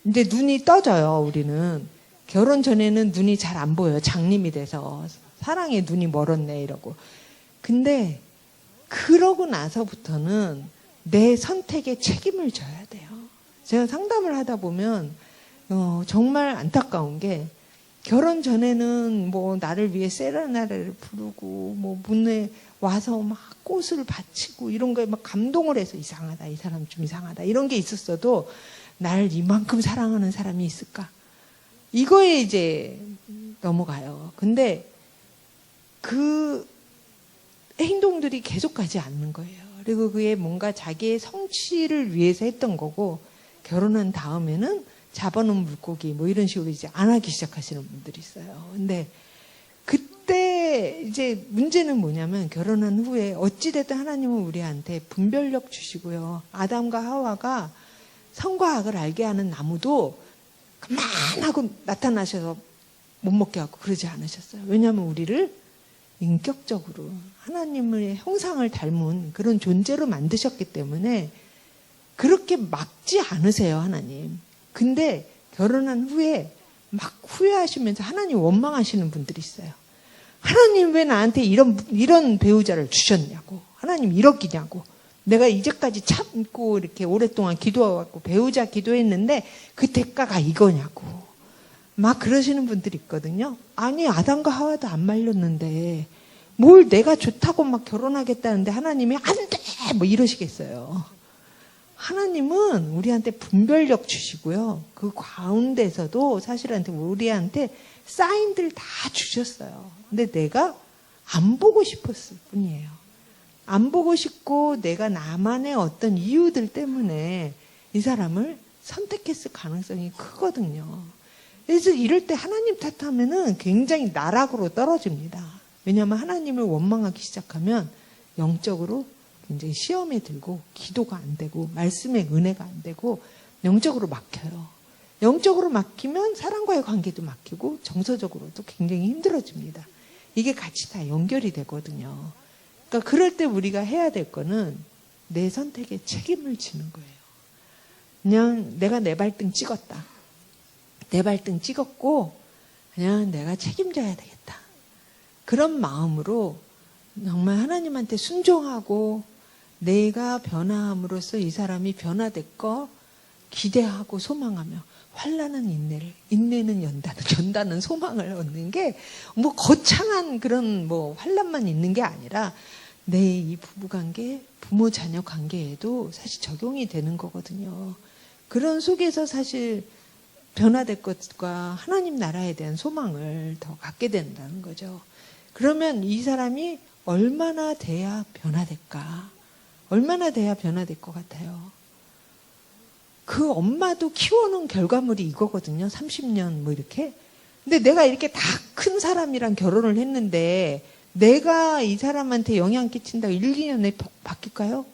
이제 눈이 떠져요. 우리는. 결혼 전에는 눈이 잘 안 보여요. 장님이 돼서. 사랑에 눈이 멀었네 이러고. 근데 그러고 나서부터는 내 선택에 책임을 져야 돼요. 제가 상담을 하다 보면 정말 안타까운 게 결혼 전에는 뭐 나를 위해 세레나데를 부르고 뭐 문에 와서 막 꽃을 바치고 이런 거에 막 감동을 해서 이상하다. 이 사람 좀 이상하다. 이런 게 있었어도 날 이만큼 사랑하는 사람이 있을까? 이거에 이제 넘어가요. 근데 그 행동들이 계속 가지 않는 거예요. 그리고 그게 뭔가 자기의 성취를 위해서 했던 거고, 결혼한 다음에는 잡아놓은 물고기 뭐 이런 식으로 이제 안 하기 시작하시는 분들이 있어요. 근데 그때 이제 문제는 뭐냐면, 결혼한 후에 어찌됐든 하나님은 우리한테 분별력 주시고요. 아담과 하와가 선과 악을 알게 하는 나무도 그만하고 나타나셔서 못 먹게 하고 그러지 않으셨어요. 왜냐하면 우리를 인격적으로 하나님의 형상을 닮은 그런 존재로 만드셨기 때문에 그렇게 막지 않으세요, 하나님. 근데 결혼한 후에 막 후회하시면서 하나님 원망하시는 분들이 있어요. 하나님 왜 나한테 이런 배우자를 주셨냐고. 하나님 이러기냐고. 내가 이제까지 참고 이렇게 오랫동안 기도하고 배우자 기도했는데 그 대가가 이거냐고. 막 그러시는 분들이 있거든요. 아니, 아담과 하와도 안 말렸는데 뭘 내가 좋다고 막 결혼하겠다는데 하나님이 안 돼! 뭐 이러시겠어요. 하나님은 우리한테 분별력 주시고요. 그 가운데서도 사실한테 우리한테 사인들 다 주셨어요. 근데 내가 안 보고 싶었을 뿐이에요. 안 보고 싶고 내가 나만의 어떤 이유들 때문에 이 사람을 선택했을 가능성이 크거든요. 그래서 이럴 때 하나님 탓하면은 굉장히 나락으로 떨어집니다. 왜냐하면 하나님을 원망하기 시작하면 영적으로 굉장히 시험에 들고 기도가 안 되고 말씀의 은혜가 안 되고 영적으로 막혀요. 영적으로 막히면 사람과의 관계도 막히고 정서적으로도 굉장히 힘들어집니다. 이게 같이 다 연결이 되거든요. 그러니까 그럴 때 우리가 해야 될 거는 내 선택에 책임을 지는 거예요. 그냥 내가 내 발등 찍었다. 내 발등 찍었고 그냥 내가 책임져야 되겠다. 그런 마음으로 정말 하나님한테 순종하고 내가 변화함으로써 이 사람이 변화됐고 기대하고 소망하며 환난은 인내를, 인내는 연단을, 연단은 소망을 얻는 게 뭐 거창한 그런 뭐 환난만 있는 게 아니라 내 이 부부관계, 부모 자녀 관계에도 사실 적용이 되는 거거든요. 그런 속에서 사실 변화될 것과 하나님 나라에 대한 소망을 더 갖게 된다는 거죠. 그러면 이 사람이 얼마나 돼야 변화될까? 얼마나 돼야 변화될 것 같아요? 그 엄마도 키워놓은 결과물이 이거거든요. 30년 뭐 이렇게. 근데 내가 이렇게 다 큰 사람이랑 결혼을 했는데 내가 이 사람한테 영향 끼친다고 1, 2년에 바뀔까요?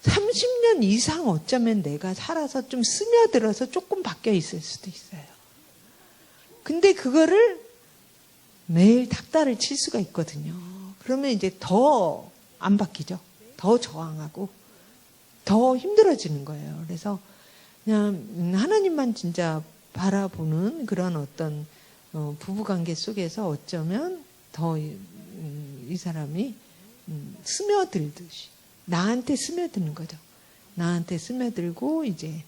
30년 이상 어쩌면 내가 살아서 좀 스며들어서 조금 바뀌어 있을 수도 있어요. 근데 그거를 매일 닥달을 칠 수가 있거든요. 그러면 이제 더 안 바뀌죠. 더 저항하고 더 힘들어지는 거예요. 그래서 그냥 하나님만 진짜 바라보는 그런 어떤 부부관계 속에서 어쩌면 더 이 사람이 스며들듯이 나한테 스며드는 거죠. 나한테 스며들고 이제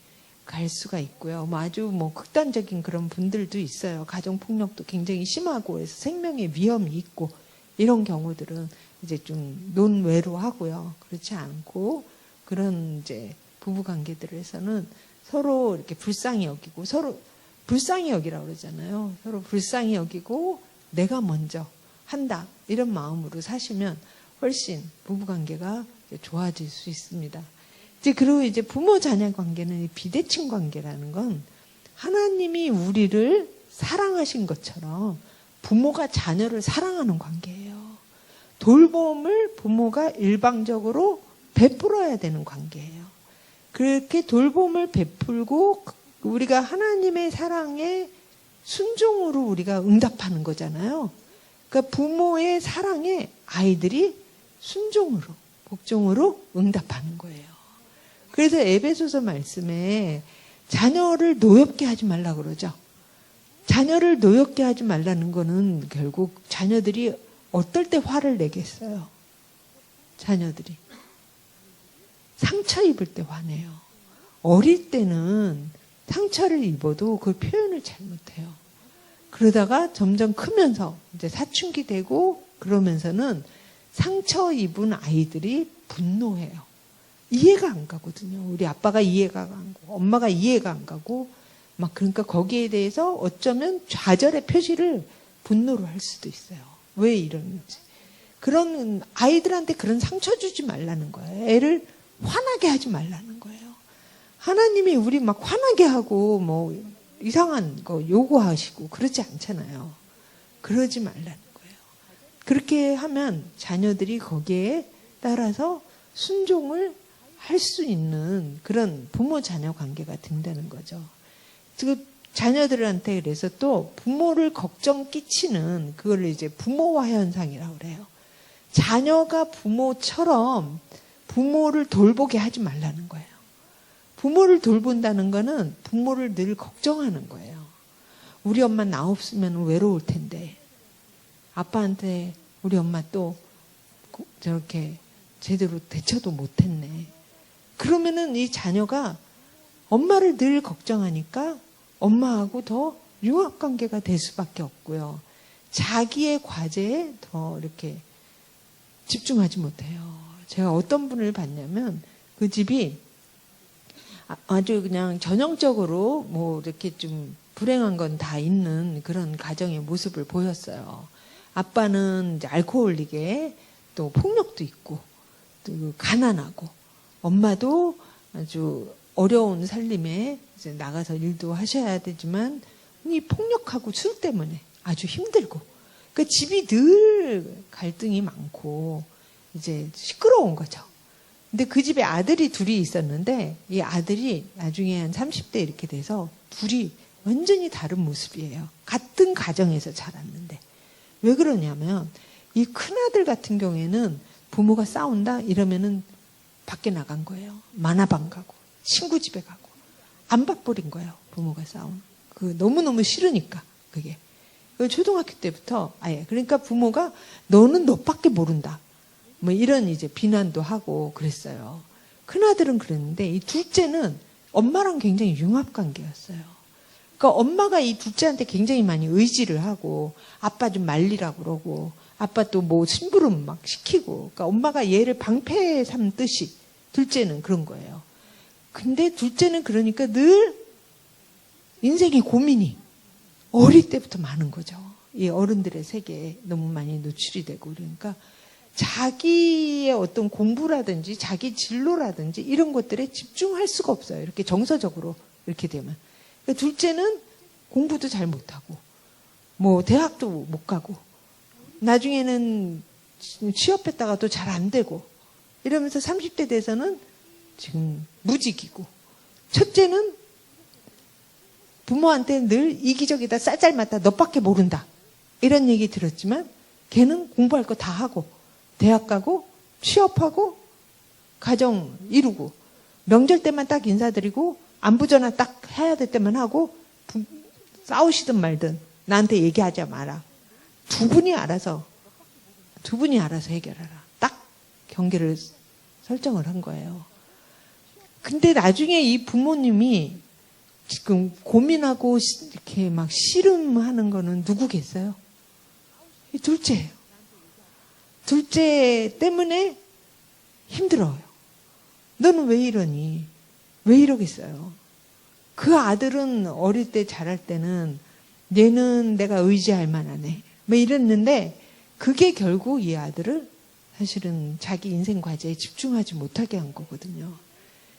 갈 수가 있고요. 뭐 아주 뭐 극단적인 그런 분들도 있어요. 가정폭력도 굉장히 심하고 해서 생명의 위험이 있고 이런 경우들은 이제 좀 논외로 하고요. 그렇지 않고 그런 이제 부부관계들에서는 서로 이렇게 불쌍히 여기고 서로 불쌍히 여기라고 그러잖아요. 서로 불쌍히 여기고 내가 먼저 한다 이런 마음으로 사시면 훨씬 부부관계가 좋아질 수 있습니다. 이제 그리고 이제 부모 자녀 관계는 비대칭 관계라는 건 하나님이 우리를 사랑하신 것처럼 부모가 자녀를 사랑하는 관계예요. 돌봄을 부모가 일방적으로 베풀어야 되는 관계예요. 그렇게 돌봄을 베풀고 우리가 하나님의 사랑에 순종으로 우리가 응답하는 거잖아요. 그러니까 부모의 사랑에 아이들이 순종으로, 복종으로 응답하는 거예요. 그래서 에베소서 말씀에 자녀를 노엽게 하지 말라고 그러죠. 자녀를 노엽게 하지 말라는 거는 결국 자녀들이 어떨 때 화를 내겠어요? 자녀들이. 상처 입을 때 화내요. 어릴 때는 상처를 입어도 그 표현을 잘 못해요. 그러다가 점점 크면서 이제 사춘기 되고 그러면서는 상처 입은 아이들이 분노해요. 이해가 안 가거든요. 우리 아빠가 이해가 안 가고 엄마가 이해가 안 가고 막 그러니까 거기에 대해서 어쩌면 좌절의 표시를 분노로 할 수도 있어요. 왜 이러는지. 그런 아이들한테 그런 상처 주지 말라는 거예요. 애를 화나게 하지 말라는 거예요. 하나님이 우리 막 화나게 하고 뭐 이상한 거 요구하시고 그러지 않잖아요. 그러지 말라는 거예요. 그렇게 하면 자녀들이 거기에 따라서 순종을 할 수 있는 그런 부모 자녀 관계가 된다는 거죠. 그 자녀들한테 그래서 또 부모를 걱정 끼치는 그걸 이제 부모화 현상이라고 그래요. 자녀가 부모처럼 부모를 돌보게 하지 말라는 거예요. 부모를 돌본다는 거는 부모를 늘 걱정하는 거예요. 우리 엄마 나 없으면 외로울 텐데 아빠한테 우리 엄마 또 저렇게 제대로 대처도 못했네. 그러면은 이 자녀가 엄마를 늘 걱정하니까 엄마하고 더 융합관계가 될 수밖에 없고요. 자기의 과제에 더 이렇게 집중하지 못해요. 제가 어떤 분을 봤냐면 그 집이 아주 그냥 전형적으로 뭐 이렇게 좀 불행한 건 다 있는 그런 가정의 모습을 보였어요. 아빠는 이제 알코올릭에 또 폭력도 있고 또 가난하고 엄마도 아주 어려운 살림에 이제 나가서 일도 하셔야 되지만 이 폭력하고 술 때문에 아주 힘들고 그 집이 늘 갈등이 많고 이제 시끄러운 거죠. 근데 그 집에 아들이 둘이 있었는데 이 아들이 나중에 한 30대 이렇게 돼서 둘이 완전히 다른 모습이에요. 같은 가정에서 자랐는데. 왜 그러냐면 이 큰아들 같은 경우에는 부모가 싸운다 이러면은 밖에 나간 거예요. 만화방 가고 친구 집에 가고 안 봐버린 거예요. 부모가 싸우는. 그 너무너무 싫으니까 그게. 초등학교 때부터 아예 그러니까 부모가 너는 너밖에 모른다. 뭐 이런 이제 비난도 하고 그랬어요. 큰아들은 그랬는데 이 둘째는 엄마랑 굉장히 융합 관계였어요. 그러니까 엄마가 이 둘째한테 굉장히 많이 의지를 하고 아빠 좀 말리라고 그러고 아빠 또 뭐 심부름 막 시키고 그러니까 엄마가 얘를 방패 삼듯이 둘째는 그런 거예요. 근데 둘째는 그러니까 늘 인생의 고민이 어릴 때부터 많은 거죠. 이 어른들의 세계에 너무 많이 노출이 되고 그러니까 자기의 어떤 공부라든지 자기 진로라든지 이런 것들에 집중할 수가 없어요. 이렇게 정서적으로 이렇게 되면. 그러니까 둘째는 공부도 잘 못하고 뭐 대학도 못 가고 나중에는 취업했다가도 잘 안 되고 이러면서 30대 돼서는 지금 무직이고 첫째는 부모한테 늘 이기적이다 쌀쌀맞다 너밖에 모른다 이런 얘기 들었지만 걔는 공부할 거 다 하고 대학 가고 취업하고 가정 이루고 명절 때만 딱 인사드리고 안부 전화 딱 해야 될 때만 하고 싸우시든 말든 나한테 얘기하지 마라. 두 분이 알아서 해결하라. 딱 경계를 설정을 한 거예요. 근데 나중에 이 부모님이 지금 고민하고 이렇게 막 씨름하는 거는 누구겠어요? 이 둘째예요. 둘째 때문에 힘들어요. 너는 왜 이러니? 왜 이러겠어요? 그 아들은 어릴 때 자랄 때는 얘는 내가 의지할 만하네. 뭐 이랬는데 그게 결국 이 아들을 사실은 자기 인생 과제에 집중하지 못하게 한 거거든요.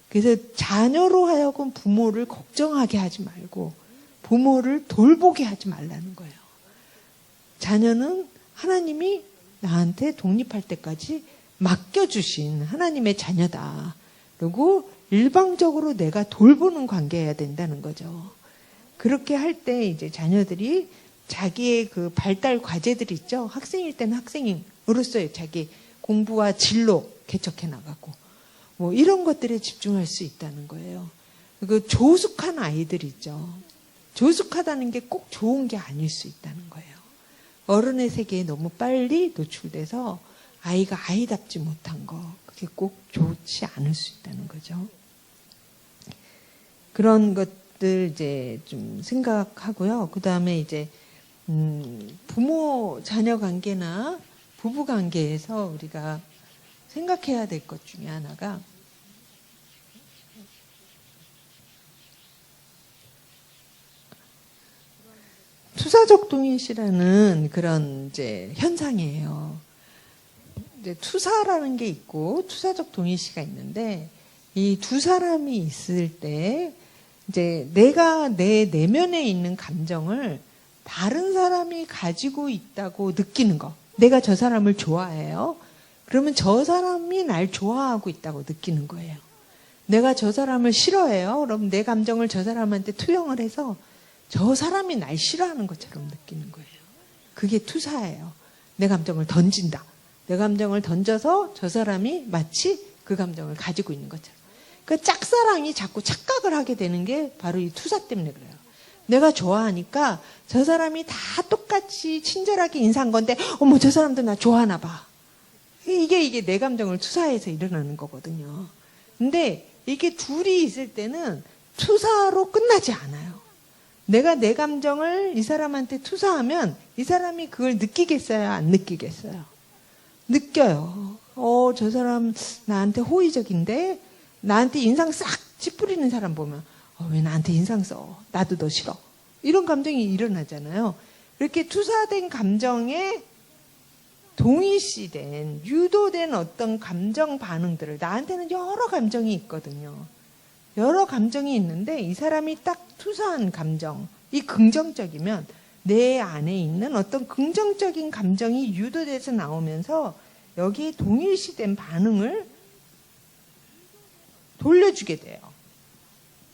그래서 자녀로 하여금 부모를 걱정하게 하지 말고 부모를 돌보게 하지 말라는 거예요. 자녀는 하나님이 나한테 독립할 때까지 맡겨주신 하나님의 자녀다. 그리고 일방적으로 내가 돌보는 관계여야 된다는 거죠. 그렇게 할 때 이제 자녀들이 자기의 그 발달 과제들 있죠. 학생일 때는 학생으로서의 자기 공부와 진로 개척해 나가고 뭐 이런 것들에 집중할 수 있다는 거예요. 그 조숙한 아이들 있죠. 조숙하다는 게 꼭 좋은 게 아닐 수 있다는 거예요. 어른의 세계에 너무 빨리 노출돼서 아이가 아이답지 못한 거 그게 꼭 좋지 않을 수 있다는 거죠. 그런 것들 이제 좀 생각하고요. 그 다음에 이제 부모 자녀 관계나 부부 관계에서 우리가 생각해야 될 것 중에 하나가 투사적 동일시라는 그런 이제 현상이에요. 이제 투사라는 게 있고 투사적 동의시가 있는데 이 두 사람이 있을 때 이제 내가 내 내면에 있는 감정을 다른 사람이 가지고 있다고 느끼는 거. 내가 저 사람을 좋아해요. 그러면 저 사람이 날 좋아하고 있다고 느끼는 거예요. 내가 저 사람을 싫어해요. 그럼 내 감정을 저 사람한테 투영을 해서 저 사람이 날 싫어하는 것처럼 느끼는 거예요. 그게 투사예요. 내 감정을 던진다. 내 감정을 던져서 저 사람이 마치 그 감정을 가지고 있는 것처럼. 그 짝사랑이 자꾸 착각을 하게 되는 게 바로 이 투사 때문에 그래요. 내가 좋아하니까 저 사람이 다 똑같이 친절하게 인사한 건데 어머 저 사람도 나 좋아하나 봐. 이게 내 감정을 투사해서 일어나는 거거든요. 근데 이게 둘이 있을 때는 투사로 끝나지 않아요. 내가 내 감정을 이 사람한테 투사하면 이 사람이 그걸 느끼겠어요? 안 느끼겠어요? 느껴요. 저 사람 나한테 호의적인데 나한테 인상 싹 찌푸리는 사람 보면 왜 나한테 인상 써? 나도 너 싫어. 이런 감정이 일어나잖아요. 이렇게 투사된 감정에 동의시된 유도된 어떤 감정 반응들을 나한테는 여러 감정이 있거든요. 여러 감정이 있는데 이 사람이 딱 투사한 감정, 이 긍정적이면 내 안에 있는 어떤 긍정적인 감정이 유도돼서 나오면서 여기에 동일시된 반응을 돌려주게 돼요.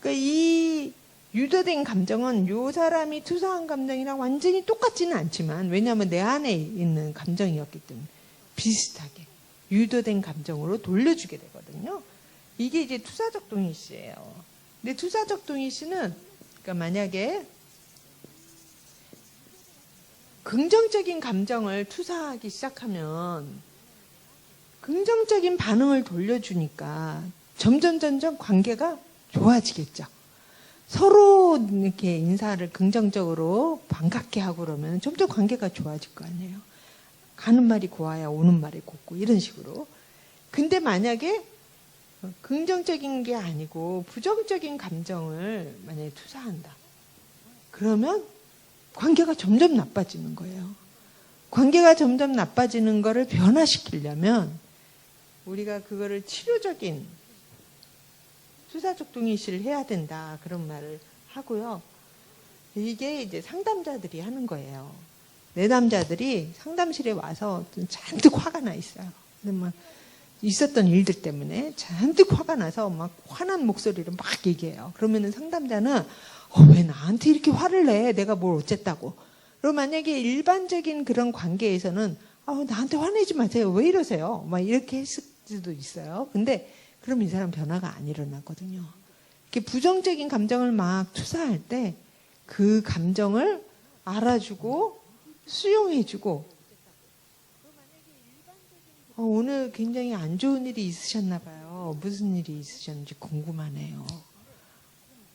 그러니까 이 유도된 감정은 이 사람이 투사한 감정이랑 완전히 똑같지는 않지만 왜냐하면 내 안에 있는 감정이었기 때문에 비슷하게 유도된 감정으로 돌려주게 되거든요. 이게 이제 투사적 동의시예요. 근데 투사적 동의시는 그러니까 만약에 긍정적인 감정을 투사하기 시작하면 긍정적인 반응을 돌려주니까 점점 관계가 좋아지겠죠. 서로 이렇게 인사를 긍정적으로 반갑게 하고 그러면 점점 관계가 좋아질 거 아니에요. 가는 말이 고와야 오는 말이 곱고 이런 식으로. 근데 만약에 긍정적인 게 아니고 부정적인 감정을 만약에 투사한다. 그러면 관계가 점점 나빠지는 거예요. 관계가 점점 나빠지는 거를 변화시키려면 우리가 그거를 치료적인 투사적 동의시를 해야 된다. 그런 말을 하고요. 이게 이제 상담자들이 하는 거예요. 내담자들이 상담실에 와서 잔뜩 화가 나 있어요. 근데 막 있었던 일들 때문에 잔뜩 화가 나서 막 화난 목소리로 막 얘기해요. 그러면은 상담자는 왜 나한테 이렇게 화를 내? 내가 뭘 어쨌다고. 그리고 만약에 일반적인 그런 관계에서는 나한테 화내지 마세요. 왜 이러세요? 막 이렇게 했을 수도 있어요. 근데 그럼 이 사람 변화가 안 일어나거든요. 이렇게 부정적인 감정을 막 투사할 때 그 감정을 알아주고 수용해주고 오늘 굉장히 안 좋은 일이 있으셨나 봐요. 무슨 일이 있으셨는지 궁금하네요.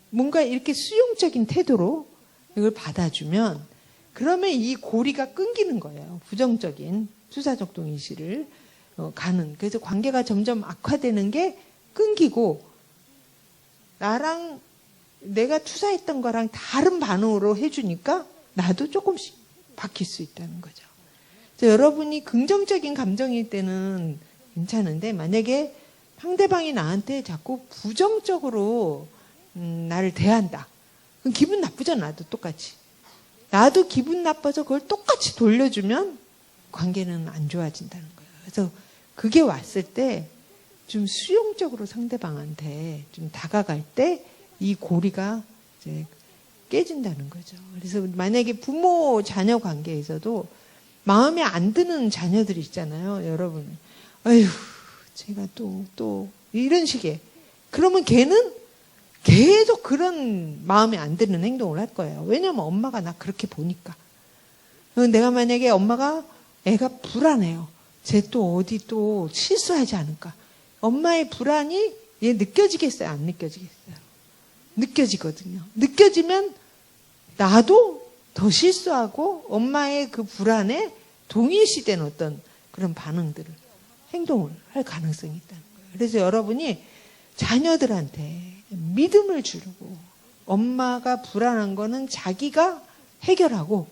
뭔가 이렇게 수용적인 태도로 이걸 받아주면 그러면 이 고리가 끊기는 거예요. 부정적인 투사적 동의시를 가는. 그래서 관계가 점점 악화되는 게 끊기고 나랑 내가 투사했던 거랑 다른 반응으로 해주니까 나도 조금씩 바뀔 수 있다는 거죠. 그래서 여러분이 긍정적인 감정일 때는 괜찮은데 만약에 상대방이 나한테 자꾸 부정적으로 나를 대한다. 그럼 기분 나쁘잖아. 나도 똑같이. 나도 기분 나빠서 그걸 똑같이 돌려주면 관계는 안 좋아진다는 거예요. 그래서 그게 왔을 때 좀 수용적으로 상대방한테 좀 다가갈 때 이 고리가 이제 깨진다는 거죠. 그래서 만약에 부모 자녀 관계에서도 마음에 안 드는 자녀들이 있잖아요. 여러분. 아휴, 제가 또 이런 식의. 그러면 걔는 계속 그런 마음에 안 드는 행동을 할 거예요. 왜냐면 엄마가 나 그렇게 보니까. 내가 만약에 엄마가 애가 불안해요. 쟤 또 어디 또 실수하지 않을까. 엄마의 불안이 얘 느껴지겠어요? 안 느껴지겠어요? 느껴지거든요. 느껴지면 나도 더 실수하고 엄마의 그 불안에 동일시된 어떤 그런 반응들을, 행동을 할 가능성이 있다는 거예요. 그래서 여러분이 자녀들한테 믿음을 주고 엄마가 불안한 거는 자기가 해결하고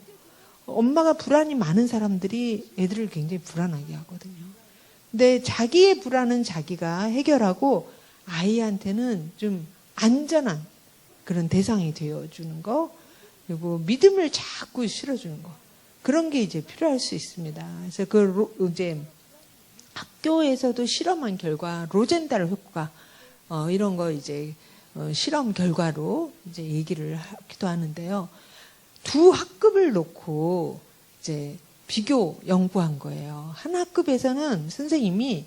엄마가 불안이 많은 사람들이 애들을 굉장히 불안하게 하거든요. 근데 자기의 불안은 자기가 해결하고 아이한테는 좀 안전한 그런 대상이 되어주는 거, 그리고 믿음을 자꾸 실어주는 거, 그런 게 이제 필요할 수 있습니다. 그래서 이제 학교에서도 실험한 결과 로젠달 효과 이런 거 이제 실험 결과로 이제 얘기를 하기도 하는데요. 두 학급을 놓고 이제 비교 연구한 거예요. 한 학급에서는 선생님이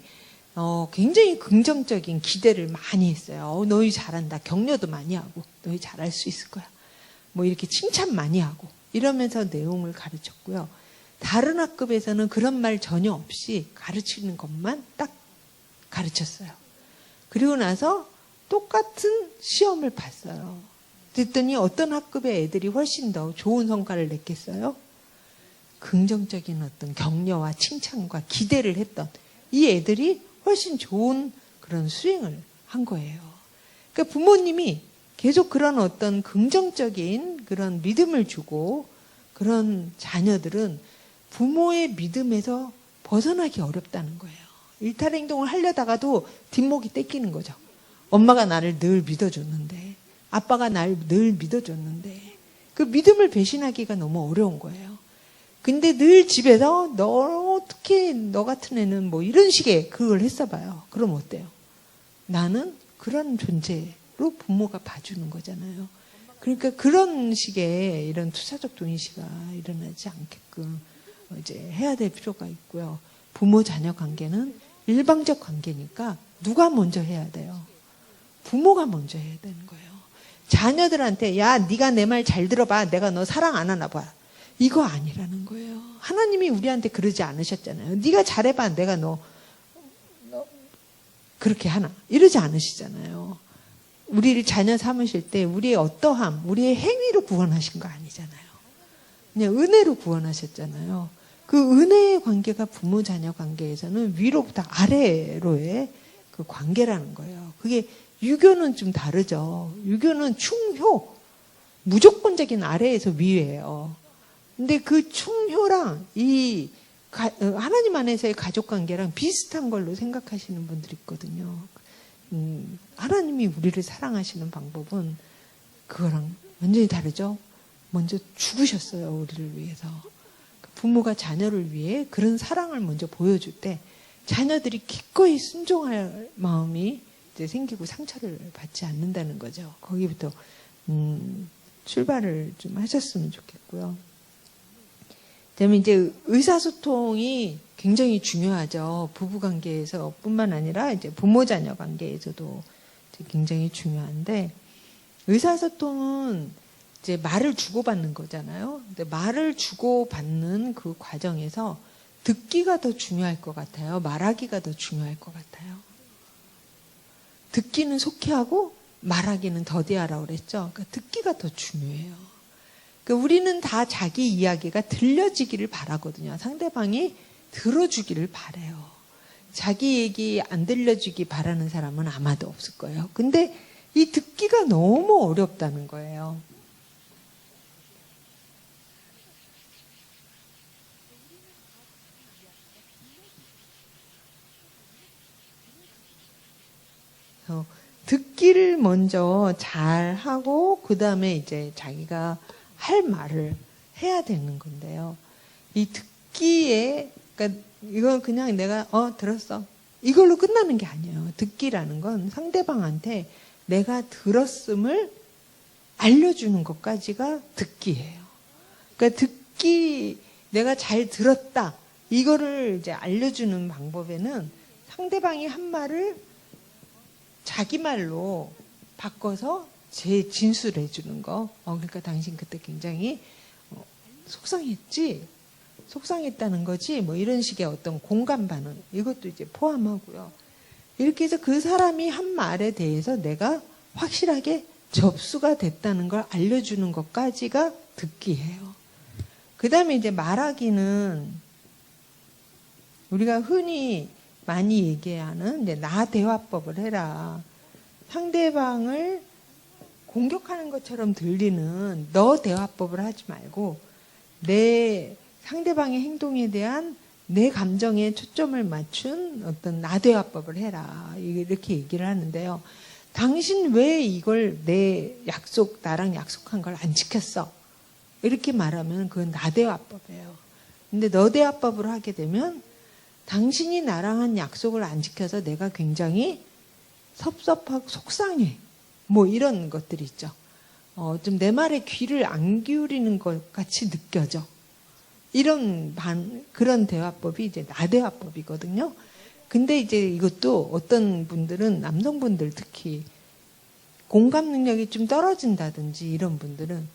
굉장히 긍정적인 기대를 많이 했어요. 너희 잘한다. 격려도 많이 하고 너희 잘할 수 있을 거야. 뭐 이렇게 칭찬 많이 하고 이러면서 내용을 가르쳤고요. 다른 학급에서는 그런 말 전혀 없이 가르치는 것만 딱 가르쳤어요. 그리고 나서 똑같은 시험을 봤어요. 그랬더니 어떤 학급의 애들이 훨씬 더 좋은 성과를 냈겠어요? 긍정적인 어떤 격려와 칭찬과 기대를 했던 이 애들이 훨씬 좋은 그런 수행을 한 거예요. 그러니까 부모님이 계속 그런 어떤 긍정적인 그런 믿음을 주고 그런 자녀들은 부모의 믿음에서 벗어나기 어렵다는 거예요. 일탈행동을 하려다가도 뒷목이 떼끼는 거죠. 엄마가 나를 늘 믿어줬는데, 아빠가 날 늘 믿어줬는데, 그 믿음을 배신하기가 너무 어려운 거예요. 근데 늘 집에서 어떻게 너 같은 애는 뭐 이런 식의 그걸 했어봐요. 그럼 어때요? 나는 그런 존재로 부모가 봐주는 거잖아요. 그러니까 그런 식의 이런 투사적 동의시가 일어나지 않게끔 이제 해야 될 필요가 있고요. 부모 자녀 관계는 일방적 관계니까 누가 먼저 해야 돼요? 부모가 먼저 해야 되는 거예요. 자녀들한테 야 네가 내 말 잘 들어봐. 내가 너 사랑 안 하나 봐. 이거 아니라는 거예요. 하나님이 우리한테 그러지 않으셨잖아요. 네가 잘해봐. 내가 너 그렇게 하나. 이러지 않으시잖아요. 우리를 자녀 삼으실 때 우리의 어떠함, 우리의 행위로 구원하신 거 아니잖아요. 그냥 은혜로 구원하셨잖아요. 그 은혜의 관계가 부모 자녀 관계에서는 위로부터 아래로의 그 관계라는 거예요. 그게 유교는 좀 다르죠. 유교는 충효, 무조건적인 아래에서 위예요. 근데 그 충효랑 이 하나님 안에서의 가족 관계랑 비슷한 걸로 생각하시는 분들이 있거든요. 하나님이 우리를 사랑하시는 방법은 그거랑 완전히 다르죠. 먼저 죽으셨어요. 우리를 위해서. 부모가 자녀를 위해 그런 사랑을 먼저 보여줄 때 자녀들이 기꺼이 순종할 마음이 이제 생기고 상처를 받지 않는다는 거죠. 거기부터 출발을 좀 하셨으면 좋겠고요. 그다음에 이제 의사소통이 굉장히 중요하죠. 부부관계에서 뿐만 아니라 이제 부모자녀 관계에서도 굉장히 중요한데, 의사소통은 이제 말을 주고받는 거잖아요. 근데 말을 주고받는 그 과정에서 듣기가 더 중요할 것 같아요. 말하기가 더 중요할 것 같아요. 듣기는 속히 하고 말하기는 더디하라고 그랬죠. 그러니까 듣기가 더 중요해요. 그러니까 우리는 다 자기 이야기가 들려지기를 바라거든요. 상대방이 들어주기를 바라요. 자기 얘기 안 들려주기 바라는 사람은 아마도 없을 거예요. 근데 이 듣기가 너무 어렵다는 거예요. 듣기를 먼저 잘 하고 그 다음에 이제 자기가 할 말을 해야 되는 건데요. 이 듣기에, 그러니까 이건 그냥 내가 들었어 이걸로 끝나는 게 아니에요. 듣기라는 건 상대방한테 내가 들었음을 알려주는 것까지가 듣기예요. 그러니까 듣기, 내가 잘 들었다 이거를 이제 알려주는 방법에는 상대방이 한 말을 자기 말로 바꿔서 진술해 주는 거. 그러니까 당신 그때 굉장히 속상했지? 속상했다는 거지? 뭐 이런 식의 어떤 공감 반응, 이것도 이제 포함하고요. 이렇게 해서 그 사람이 한 말에 대해서 내가 확실하게 접수가 됐다는 걸 알려주는 것까지가 듣기예요. 그 다음에 이제 말하기는 우리가 흔히 많이 얘기하는 나 대화법을 해라. 상대방을 공격하는 것처럼 들리는 너 대화법을 하지 말고 내 상대방의 행동에 대한 내 감정에 초점을 맞춘 어떤 나대화법을 해라. 이렇게 얘기를 하는데요. 당신 왜 이걸 나랑 약속한 걸 안 지켰어? 이렇게 말하면 그건 나대화법이에요. 근데 너대화법으로 하게 되면 당신이 나랑 한 약속을 안 지켜서 내가 굉장히 섭섭하고 속상해. 뭐 이런 것들이 있죠. 좀 내 말에 귀를 안 기울이는 것 같이 느껴져. 그런 대화법이 이제 나대화법이거든요. 근데 이제 이것도 어떤 분들은, 남성분들 특히, 공감 능력이 좀 떨어진다든지 이런 분들은,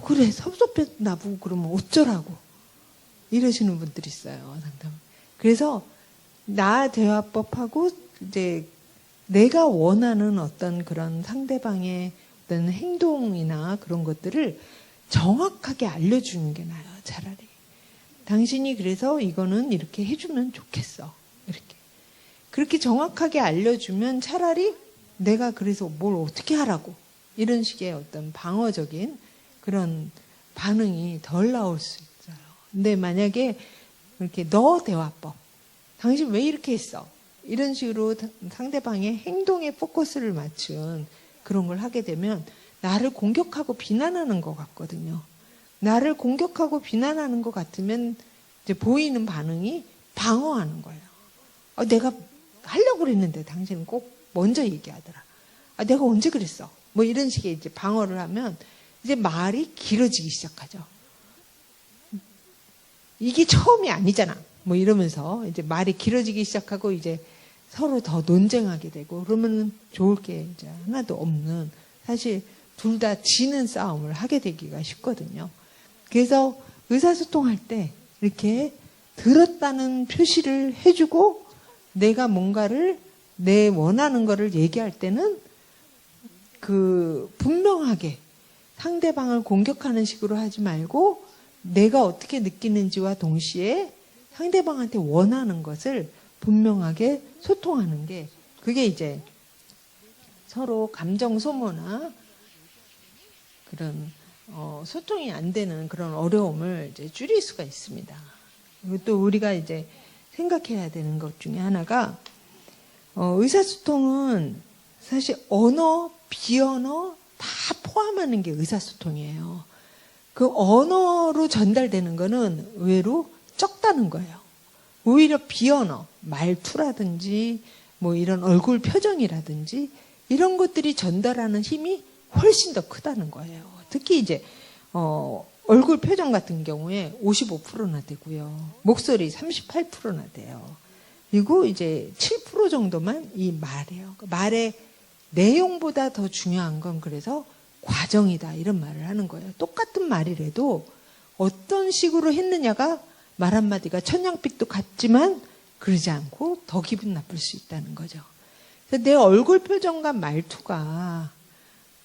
그래, 섭섭했나 보고 그러면 어쩌라고. 이러시는 분들이 있어요, 상담. 그래서, 나 대화법하고, 이제, 내가 원하는 어떤 그런 상대방의 어떤 행동이나 그런 것들을 정확하게 알려주는 게 나아요, 차라리. 당신이 그래서 이거는 이렇게 해주면 좋겠어. 이렇게. 그렇게 정확하게 알려주면 차라리 내가 그래서 뭘 어떻게 하라고. 이런 식의 어떤 방어적인 그런 반응이 덜 나올 수 있어요. 근데 만약에 이렇게 너 대화법. 당신 왜 이렇게 했어? 이런 식으로 상대방의 행동에 포커스를 맞춘 그런 걸 하게 되면 나를 공격하고 비난하는 것 같거든요. 나를 공격하고 비난하는 것 같으면 이제 보이는 반응이 방어하는 거예요. 내가 하려고 그랬는데 당신은 꼭 먼저 얘기하더라. 내가 언제 그랬어? 뭐 이런 식의 이제 방어를 하면 이제 말이 길어지기 시작하죠. 이게 처음이 아니잖아. 뭐 이러면서 이제 말이 길어지기 시작하고 이제 서로 더 논쟁하게 되고 그러면 좋을 게 이제 하나도 없는 사실 둘 다 지는 싸움을 하게 되기가 쉽거든요. 그래서 의사소통할 때 이렇게 들었다는 표시를 해주고 내가 뭔가를 내 원하는 거를 얘기할 때는 그 분명하게 상대방을 공격하는 식으로 하지 말고 내가 어떻게 느끼는지와 동시에 상대방한테 원하는 것을 분명하게 소통하는 게 그게 이제 서로 감정 소모나 그런 소통이 안 되는 그런 어려움을 이제 줄일 수가 있습니다. 그리고 또 우리가 이제 생각해야 되는 것 중에 하나가 의사소통은 사실 언어, 비언어 다 포함하는 게 의사소통이에요. 그 언어로 전달되는 거는 의외로 적다는 거예요. 오히려 비언어, 말투라든지 뭐 이런 얼굴 표정이라든지 이런 것들이 전달하는 힘이 훨씬 더 크다는 거예요. 특히 이제 얼굴 표정 같은 경우에 55%나 되고요. 목소리 38%나 돼요. 그리고 이제 7% 정도만 이 말이에요. 말의 내용보다 더 중요한 건 그래서 과정이다 이런 말을 하는 거예요. 똑같은 말이라도 어떤 식으로 했느냐가 말 한마디가 천냥빚도 같지만 그러지 않고 더 기분 나쁠 수 있다는 거죠. 그래서 내 얼굴 표정과 말투가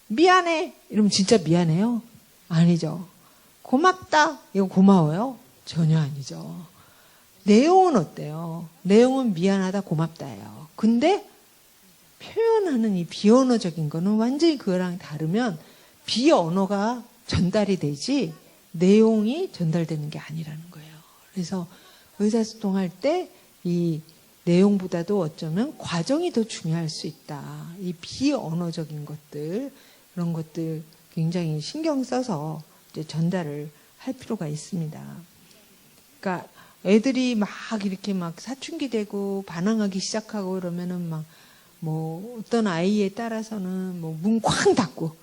미안해 이러면 진짜 미안해요? 아니죠. 고맙다 이거 고마워요? 전혀 아니죠. 내용은 어때요? 내용은 미안하다 고맙다예요. 근데 표현하는 이 비언어적인 거는 완전히 그거랑 다르면 비언어가 전달이 되지 내용이 전달되는 게 아니라는 거예요. 그래서 의사소통할 때 이 내용보다도 어쩌면 과정이 더 중요할 수 있다. 이 비언어적인 것들 그런 것들 굉장히 신경 써서 이제 전달을 할 필요가 있습니다. 그러니까 애들이 막 이렇게 막 사춘기 되고 반항하기 시작하고 그러면은 막 뭐 어떤 아이에 따라서는 뭐 문 쾅 닫고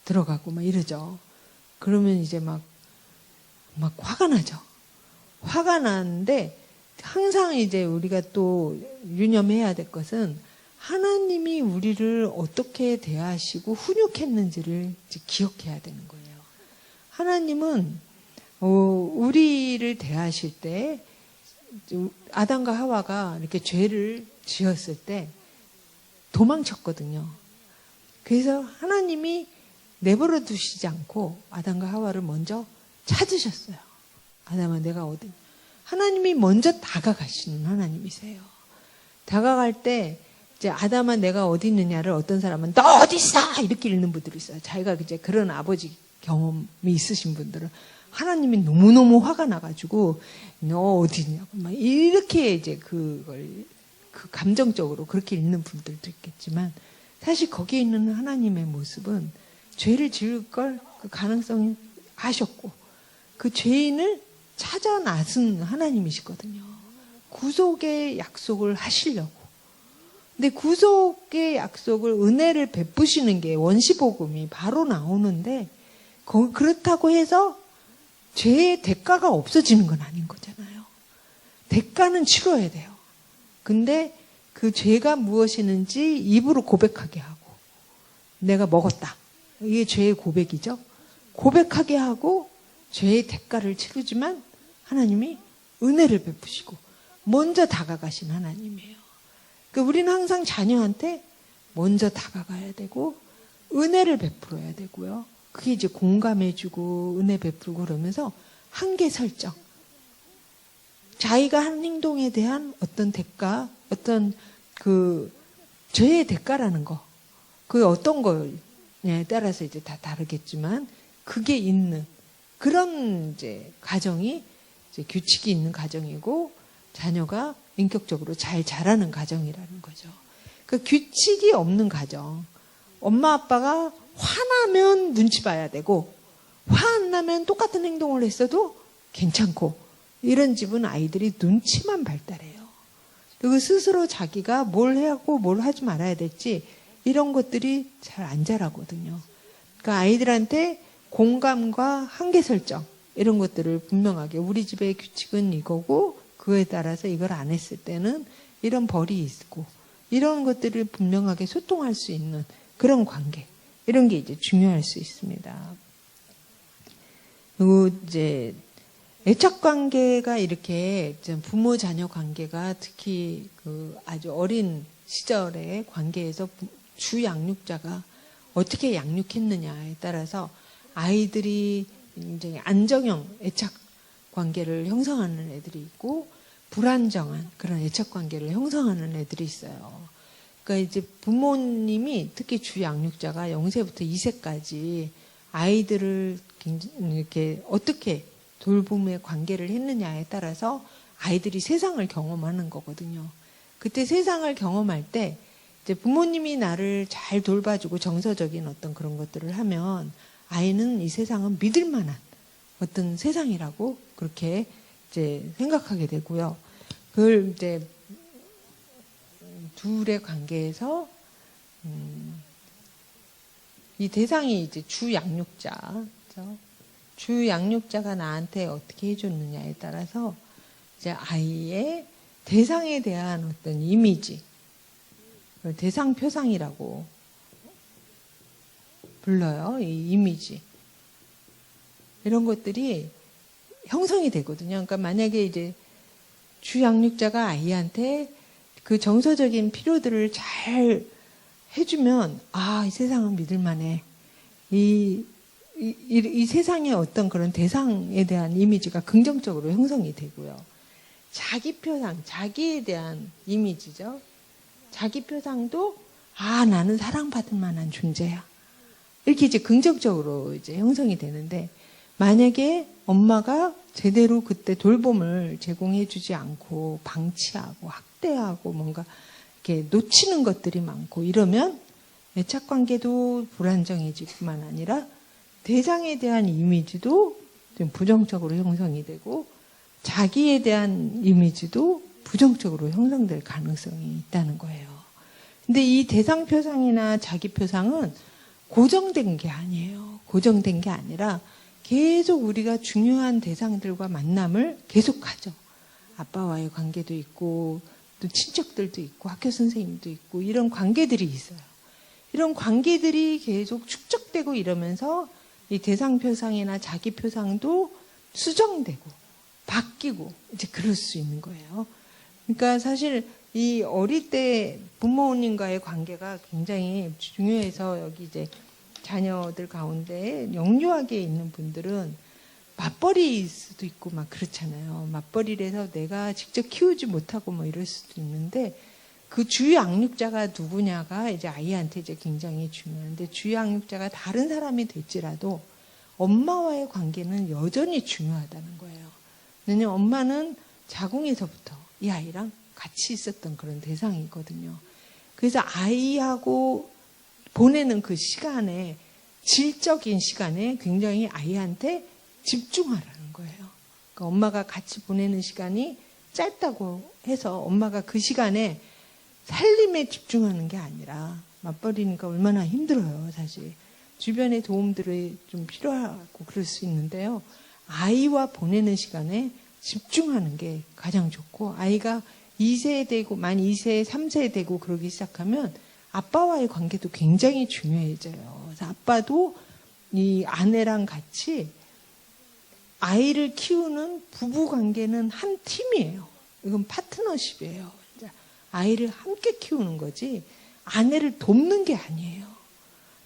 들어가고 막 이러죠. 그러면 이제 막 화가 나죠. 화가 나는데 항상 이제 우리가 또 유념해야 될 것은 하나님이 우리를 어떻게 대하시고 훈육했는지를 이제 기억해야 되는 거예요. 하나님은 우리를 대하실 때 아담과 하와가 이렇게 죄를 지었을 때 도망쳤거든요. 그래서 하나님이 내버려 두시지 않고 아담과 하와를 먼저 찾으셨어요. 아담아 내가 어디? 하나님이 먼저 다가가시는 하나님이세요. 다가갈 때 이제 아담아 내가 어디 있느냐를 어떤 사람은 너 어디 있어? 이렇게 읽는 분들이 있어요. 자기가 이제 그런 아버지 경험이 있으신 분들은 하나님이 너무너무 화가 나가지고 너 어디 있냐고 막 이렇게 이제 그걸 그 감정적으로 그렇게 읽는 분들도 있겠지만 사실 거기에 있는 하나님의 모습은 죄를 지을 걸 그 가능성이 아셨고 그 죄인을 찾아 나선 하나님이시거든요. 구속의 약속을 하시려고. 근데 구속의 약속을 은혜를 베푸시는 게 원시복음이 바로 나오는데 그렇다고 해서 죄의 대가가 없어지는 건 아닌 거잖아요. 대가는 치러야 돼요. 근데 그 죄가 무엇이는지 입으로 고백하게 하고 내가 먹었다. 이게 죄의 고백이죠. 고백하게 하고 죄의 대가를 치르지만 하나님이 은혜를 베푸시고 먼저 다가가신 하나님이에요. 그러니까 우리는 항상 자녀한테 먼저 다가가야 되고 은혜를 베풀어야 되고요. 그게 이제 공감해주고 은혜 베풀고 그러면서 한계 설정. 자기가 한 행동에 대한 어떤 대가, 어떤 그 죄의 대가라는 거, 그 어떤 거에 따라서 이제 다 다르겠지만 그게 있는 그런 이제 가정이 이제 규칙이 있는 가정이고 자녀가 인격적으로 잘 자라는 가정이라는 거죠. 그 규칙이 없는 가정, 엄마 아빠가 화나면 눈치 봐야 되고 화 안 나면 똑같은 행동을 했어도 괜찮고 이런 집은 아이들이 눈치만 발달해요. 그리고 스스로 자기가 뭘 하고 뭘 하지 말아야 될지 이런 것들이 잘 안 자라거든요. 그러니까 아이들한테 공감과 한계 설정 이런 것들을 분명하게 우리 집의 규칙은 이거고 그에 따라서 이걸 안 했을 때는 이런 벌이 있고 이런 것들을 분명하게 소통할 수 있는 그런 관계 이런 게 이제 중요할 수 있습니다. 그리고 이제 애착 관계가 이렇게 부모 자녀 관계가 특히 그 아주 어린 시절의 관계에서 주 양육자가 어떻게 양육했느냐에 따라서 아이들이 굉장히 안정형 애착 관계를 형성하는 애들이 있고 불안정한 그런 애착 관계를 형성하는 애들이 있어요. 그러니까 이제 부모님이 특히 주 양육자가 0세부터 2세까지 아이들을 이렇게 어떻게 돌봄의 관계를 했느냐에 따라서 아이들이 세상을 경험하는 거거든요. 그때 세상을 경험할 때 이제 부모님이 나를 잘 돌봐주고 정서적인 어떤 그런 것들을 하면 아이는 이 세상은 믿을 만한 어떤 세상이라고 그렇게 이제 생각하게 되고요. 그걸 이제 둘의 관계에서 이 대상이 이제 주 양육자, 그렇죠? 주 양육자가 나한테 어떻게 해줬느냐에 따라서 이제 아이의 대상에 대한 어떤 이미지, 대상 표상이라고 불러요. 이 이미지. 이런 것들이 형성이 되거든요. 그러니까 만약에 이제 주 양육자가 아이한테 그 정서적인 필요들을 잘 해주면, 아, 이 세상은 믿을만해. 이 세상의 어떤 그런 대상에 대한 이미지가 긍정적으로 형성이 되고요. 자기 표상, 자기에 대한 이미지죠. 자기 표상도, 아, 나는 사랑받을 만한 존재야. 이렇게 이제 긍정적으로 이제 형성이 되는데, 만약에 엄마가 제대로 그때 돌봄을 제공해주지 않고 방치하고 학대하고 뭔가 이렇게 놓치는 것들이 많고 이러면 애착 관계도 불안정해질 뿐만 아니라 대상에 대한 이미지도 좀 부정적으로 형성이 되고 자기에 대한 이미지도 부정적으로 형성될 가능성이 있다는 거예요. 근데 이 대상 표상이나 자기 표상은 고정된 게 아니에요. 고정된 게 아니라 계속 우리가 중요한 대상들과 만남을 계속하죠. 아빠와의 관계도 있고 또 친척들도 있고 학교 선생님도 있고 이런 관계들이 있어요. 이런 관계들이 계속 축적되고 이러면서 이 대상 표상이나 자기 표상도 수정되고 바뀌고 이제 그럴 수 있는 거예요. 그러니까 사실 이 어릴 때 부모님과의 관계가 굉장히 중요해서 여기 이제 자녀들 가운데 영유아기에 있는 분들은 맞벌이일 수도 있고 막 그렇잖아요. 맞벌이라서 내가 직접 키우지 못하고 뭐 이럴 수도 있는데 그 주 양육자가 누구냐가 이제 아이한테 이제 굉장히 중요한데 주 양육자가 다른 사람이 될지라도 엄마와의 관계는 여전히 중요하다는 거예요. 왜냐하면 엄마는 자궁에서부터 이 아이랑 같이 있었던 그런 대상이거든요. 그래서 아이하고 보내는 그 시간에, 질적인 시간에 굉장히 아이한테 집중하라는 거예요. 그러니까 엄마가 같이 보내는 시간이 짧다고 해서 엄마가 그 시간에 살림에 집중하는 게 아니라, 맞벌이니까 얼마나 힘들어요, 사실. 주변의 도움들이 좀 필요하고 그럴 수 있는데요. 아이와 보내는 시간에 집중하는 게 가장 좋고, 아이가 2세 되고, 만 2세, 3세 되고 그러기 시작하면 아빠와의 관계도 굉장히 중요해져요. 그래서 아빠도 이 아내랑 같이 아이를 키우는 부부 관계는 한 팀이에요. 이건 파트너십이에요. 아이를 함께 키우는 거지 아내를 돕는 게 아니에요.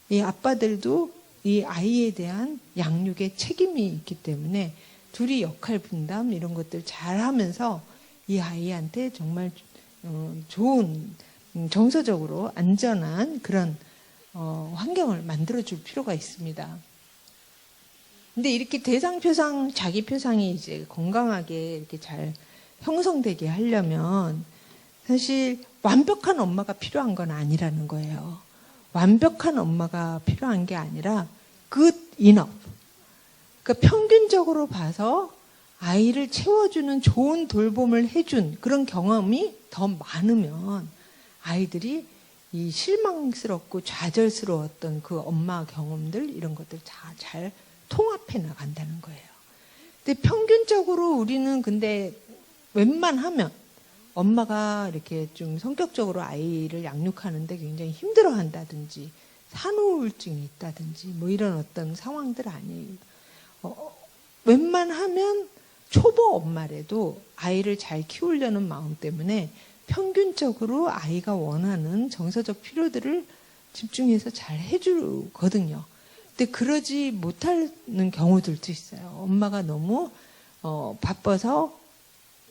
이 아빠들도 이 아이에 대한 양육에 책임이 있기 때문에 둘이 역할 분담 이런 것들 잘 하면서 이 아이한테 정말 좋은, 정서적으로 안전한 그런 환경을 만들어줄 필요가 있습니다. 근데 이렇게 대상 표상, 자기 표상이 이제 건강하게 이렇게 잘 형성되게 하려면 사실 완벽한 엄마가 필요한 건 아니라는 거예요. 완벽한 엄마가 필요한 게 아니라 good enough. 그러니까 평균적으로 봐서 아이를 채워주는 좋은 돌봄을 해준 그런 경험이 더 많으면 아이들이 이 실망스럽고 좌절스러웠던 그 엄마 경험들 이런 것들 다 잘 통합해 나간다는 거예요. 근데 평균적으로 우리는 근데 웬만하면 엄마가 이렇게 좀 성격적으로 아이를 양육하는데 굉장히 힘들어 한다든지 산후우울증이 있다든지 뭐 이런 어떤 상황들 아니에요. 웬만하면 초보 엄마라도 아이를 잘 키우려는 마음 때문에 평균적으로 아이가 원하는 정서적 필요들을 집중해서 잘 해주거든요. 근데 그러지 못하는 경우들도 있어요. 엄마가 너무 바빠서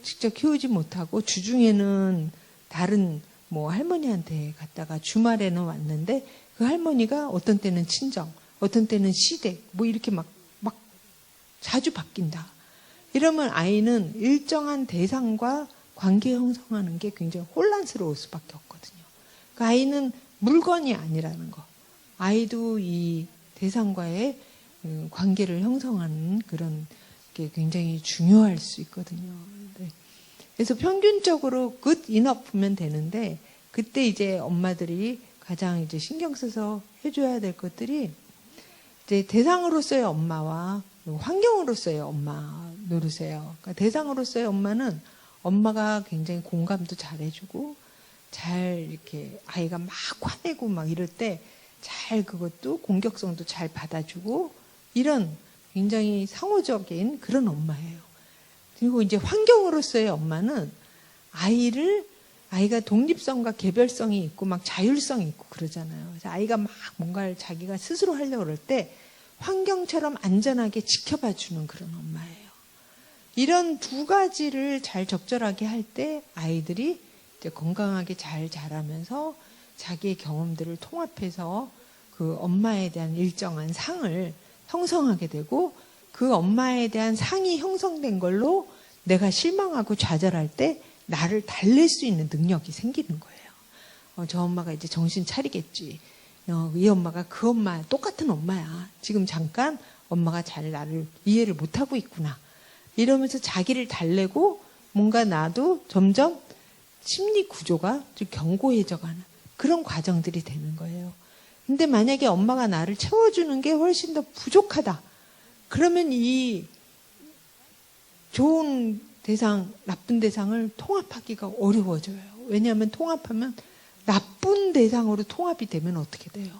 직접 키우지 못하고 주중에는 다른 뭐 할머니한테 갔다가 주말에는 왔는데 그 할머니가 어떤 때는 친정, 어떤 때는 시댁 뭐 이렇게 막 자주 바뀐다. 이러면 아이는 일정한 대상과 관계 형성하는 게 굉장히 혼란스러울 수밖에 없거든요. 그 아이는 물건이 아니라는 거. 아이도 이 대상과의 관계를 형성하는 그런 게 굉장히 중요할 수 있거든요. 네. 그래서 평균적으로 good enough면 되는데 그때 이제 엄마들이 가장 이제 신경 써서 해줘야 될 것들이 이제 대상으로서의 엄마와 환경으로서의 엄마 노릇이에요. 그러니까 대상으로서의 엄마는 엄마가 굉장히 공감도 잘 해주고 잘 이렇게 아이가 막 화내고 막 이럴 때 잘 그것도 공격성도 잘 받아주고 이런 굉장히 상호적인 그런 엄마예요. 그리고 이제 환경으로서의 엄마는 아이가 독립성과 개별성이 있고 막 자율성이 있고 그러잖아요. 그래서 아이가 막 뭔가를 자기가 스스로 하려고 그럴 때 환경처럼 안전하게 지켜봐 주는 그런 엄마예요. 이런 두 가지를 잘 적절하게 할 때 아이들이 이제 건강하게 잘 자라면서 자기의 경험들을 통합해서 그 엄마에 대한 일정한 상을 형성하게 되고 그 엄마에 대한 상이 형성된 걸로 내가 실망하고 좌절할 때 나를 달랠 수 있는 능력이 생기는 거예요. 저 엄마가 이제 정신 차리겠지. 이 엄마가 그 엄마 똑같은 엄마야. 지금 잠깐 엄마가 잘 나를 이해를 못하고 있구나. 이러면서 자기를 달래고 뭔가 나도 점점 심리 구조가 좀 견고해져가는 그런 과정들이 되는 거예요. 근데 만약에 엄마가 나를 채워주는 게 훨씬 더 부족하다. 그러면 이 좋은 대상, 나쁜 대상을 통합하기가 어려워져요. 왜냐하면 통합하면 나쁜 대상으로 통합이 되면 어떻게 돼요?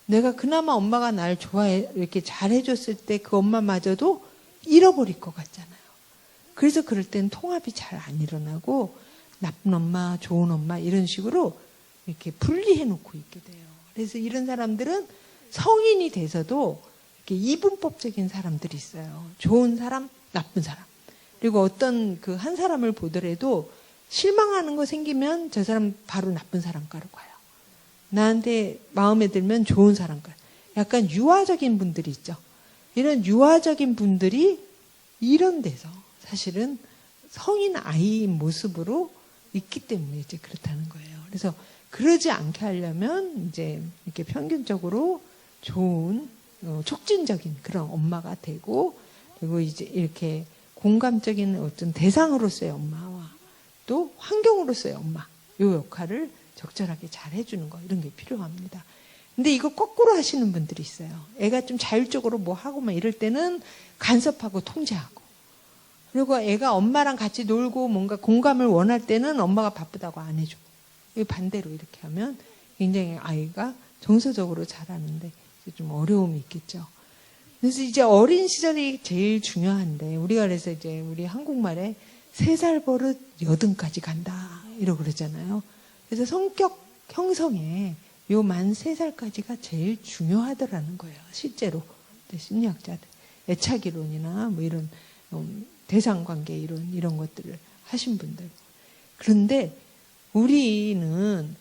내가 그나마 엄마가 날 좋아해, 이렇게 잘해줬을 때 그 엄마마저도 잃어버릴 것 같잖아요. 그래서 그럴 땐 통합이 잘 안 일어나고 나쁜 엄마, 좋은 엄마 이런 식으로 이렇게 분리해 놓고 있게 돼요. 그래서 이런 사람들은 성인이 돼서도 이렇게 이분법적인 사람들이 있어요. 좋은 사람, 나쁜 사람. 그리고 어떤 그 한 사람을 보더라도 실망하는 거 생기면 저 사람 바로 나쁜 사람가로 가요. 나한테 마음에 들면 좋은 사람가. 약간 유아적인 분들이 있죠. 이런 유아적인 분들이 이런 데서 사실은 성인 아이의 모습으로 있기 때문에 이제 그렇다는 거예요. 그래서 그러지 않게 하려면 이제 이렇게 평균적으로 좋은 촉진적인 그런 엄마가 되고, 그리고 이제 이렇게 공감적인 어떤 대상으로서의 엄마와 또 환경으로서의 엄마, 이 역할을 적절하게 잘 해주는 거, 이런 게 필요합니다. 근데 이거 거꾸로 하시는 분들이 있어요. 애가 좀 자율적으로 뭐 하고 막 이럴 때는 간섭하고 통제하고, 그리고 애가 엄마랑 같이 놀고 뭔가 공감을 원할 때는 엄마가 바쁘다고 안 해주고, 반대로 이렇게 하면 굉장히 아이가 정서적으로 자라는데 좀 어려움이 있겠죠. 그래서 이제 어린 시절이 제일 중요한데, 우리가 그래서 이제 우리 한국말에 3살 버릇 80까지 간다 이러고 그러잖아요. 그래서 성격 형성에 요 만 3살까지가 제일 중요하더라는 거예요. 실제로 심리학자들, 애착이론이나 뭐 이런 대상관계 이런 것들을 하신 분들. 그런데 우리는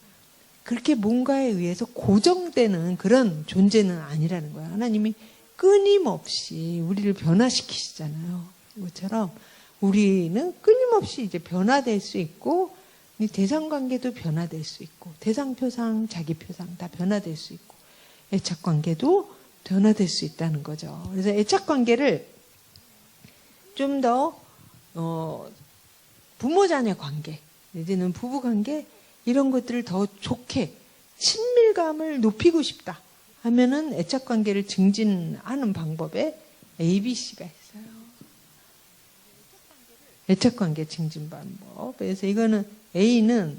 그렇게 뭔가에 의해서 고정되는 그런 존재는 아니라는 거예요. 하나님이 끊임없이 우리를 변화시키시잖아요. 그것처럼 우리는 끊임없이 이제 변화될 수 있고, 이 대상관계도 변화될 수 있고, 대상표상, 자기표상 다 변화될 수 있고, 애착관계도 변화될 수 있다는 거죠. 그래서 애착관계를 좀 더 부모자녀 관계, 이제는 부부관계 이런 것들을 더 좋게 친밀감을 높이고 싶다 하면은 애착관계를 증진하는 방법에 ABC가 있어요. 애착관계 증진 방법. 그래서 이거는 A는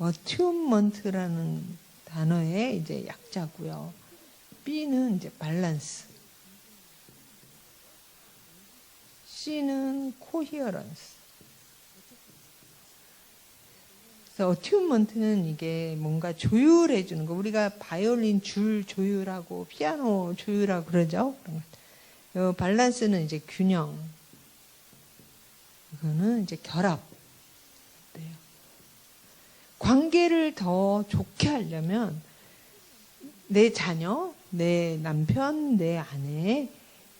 attunement라는 단어의 이제 약자고요. B는 이제 밸런스, C는 coherence. 그래서 attunement는 이게 뭔가 조율해 주는 거. 우리가 바이올린 줄 조율하고 피아노 조율하고 그러죠. 밸런스는 이제 균형. 이거는 이제 결합. 관계를 더 좋게 하려면 내 자녀, 내 남편, 내 아내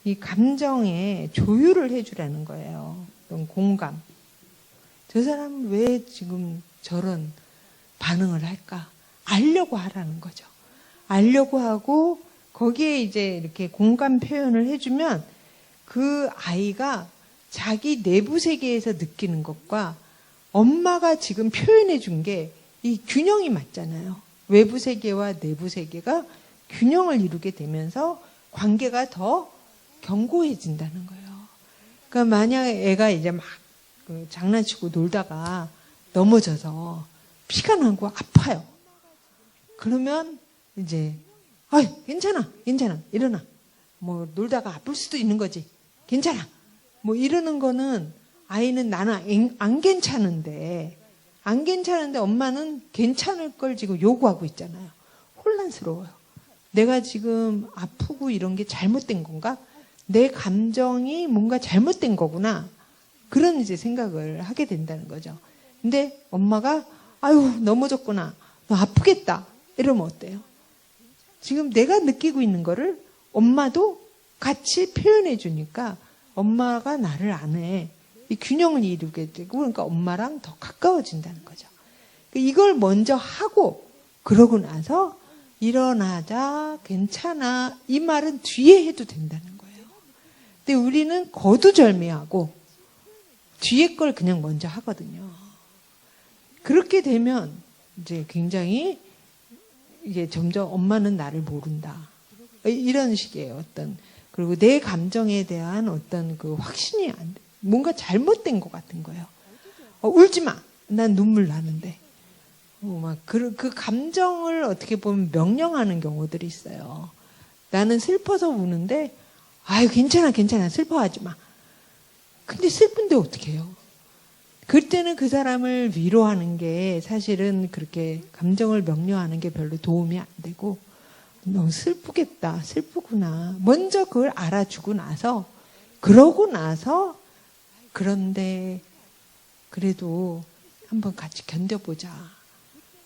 이 감정에 조율을 해주라는 거예요. 어떤 공감. 저 사람은 왜 지금 저런 반응을 할까? 알려고 하라는 거죠. 알려고 하고 거기에 이제 이렇게 공감 표현을 해주면 그 아이가 자기 내부 세계에서 느끼는 것과 엄마가 지금 표현해 준 게 이 균형이 맞잖아요. 외부 세계와 내부 세계가 균형을 이루게 되면서 관계가 더 견고해진다는 거예요. 그러니까 만약에 애가 이제 막 장난치고 놀다가 넘어져서 피가 나고 아파요. 그러면 이제 괜찮아 일어나. 뭐 놀다가 아플 수도 있는 거지. 괜찮아. 뭐 이러는 거는 아이는 나는 안 괜찮은데 엄마는 괜찮을 걸 지금 요구하고 있잖아요. 혼란스러워요. 내가 지금 아프고 이런 게 잘못된 건가? 내 감정이 뭔가 잘못된 거구나. 그런 이제 생각을 하게 된다는 거죠. 근데 엄마가 넘어졌구나. 너 아프겠다. 이러면 어때요? 지금 내가 느끼고 있는 거를 엄마도 같이 표현해 주니까 엄마가 나를 안 해. 이 균형을 이루게 되고, 그러니까 엄마랑 더 가까워진다는 거죠. 이걸 먼저 하고 그러고 나서 일어나자, 괜찮아, 이 말은 뒤에 해도 된다는 거예요. 근데 우리는 거두절미하고 뒤에 걸 그냥 먼저 하거든요. 그렇게 되면 이제 굉장히 이게 점점 엄마는 나를 모른다. 이런 식의 그리고 내 감정에 대한 어떤 그 확신이 안 돼. 뭔가 잘못된 것 같은 거예요. 울지 마. 난 눈물 나는데. 그 감정을 어떻게 보면 명령하는 경우들이 있어요. 나는 슬퍼서 우는데, 괜찮아. 슬퍼하지 마. 근데 슬픈데 어떻게 해요? 그때는 그 사람을 위로하는 게 사실은 그렇게 감정을 명령하는 게 별로 도움이 안 되고, 너무 슬프겠다, 슬프구나. 먼저 그걸 알아주고 나서, 그러고 나서, 그런데 그래도 한번 같이 견뎌보자.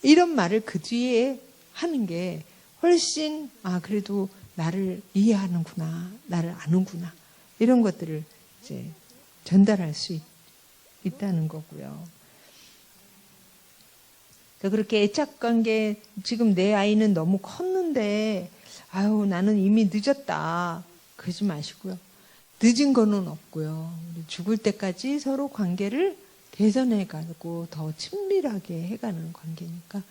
이런 말을 그 뒤에 하는 게 훨씬, 그래도 나를 이해하는구나, 나를 아는구나, 이런 것들을 이제 전달할 수 있다는 거고요. 그렇게 애착관계, 지금 내 아이는 너무 컸는데 아유 나는 이미 늦었다 그러지 마시고요. 늦은 거는 없고요. 죽을 때까지 서로 관계를 개선해가고 더 친밀하게 해가는 관계니까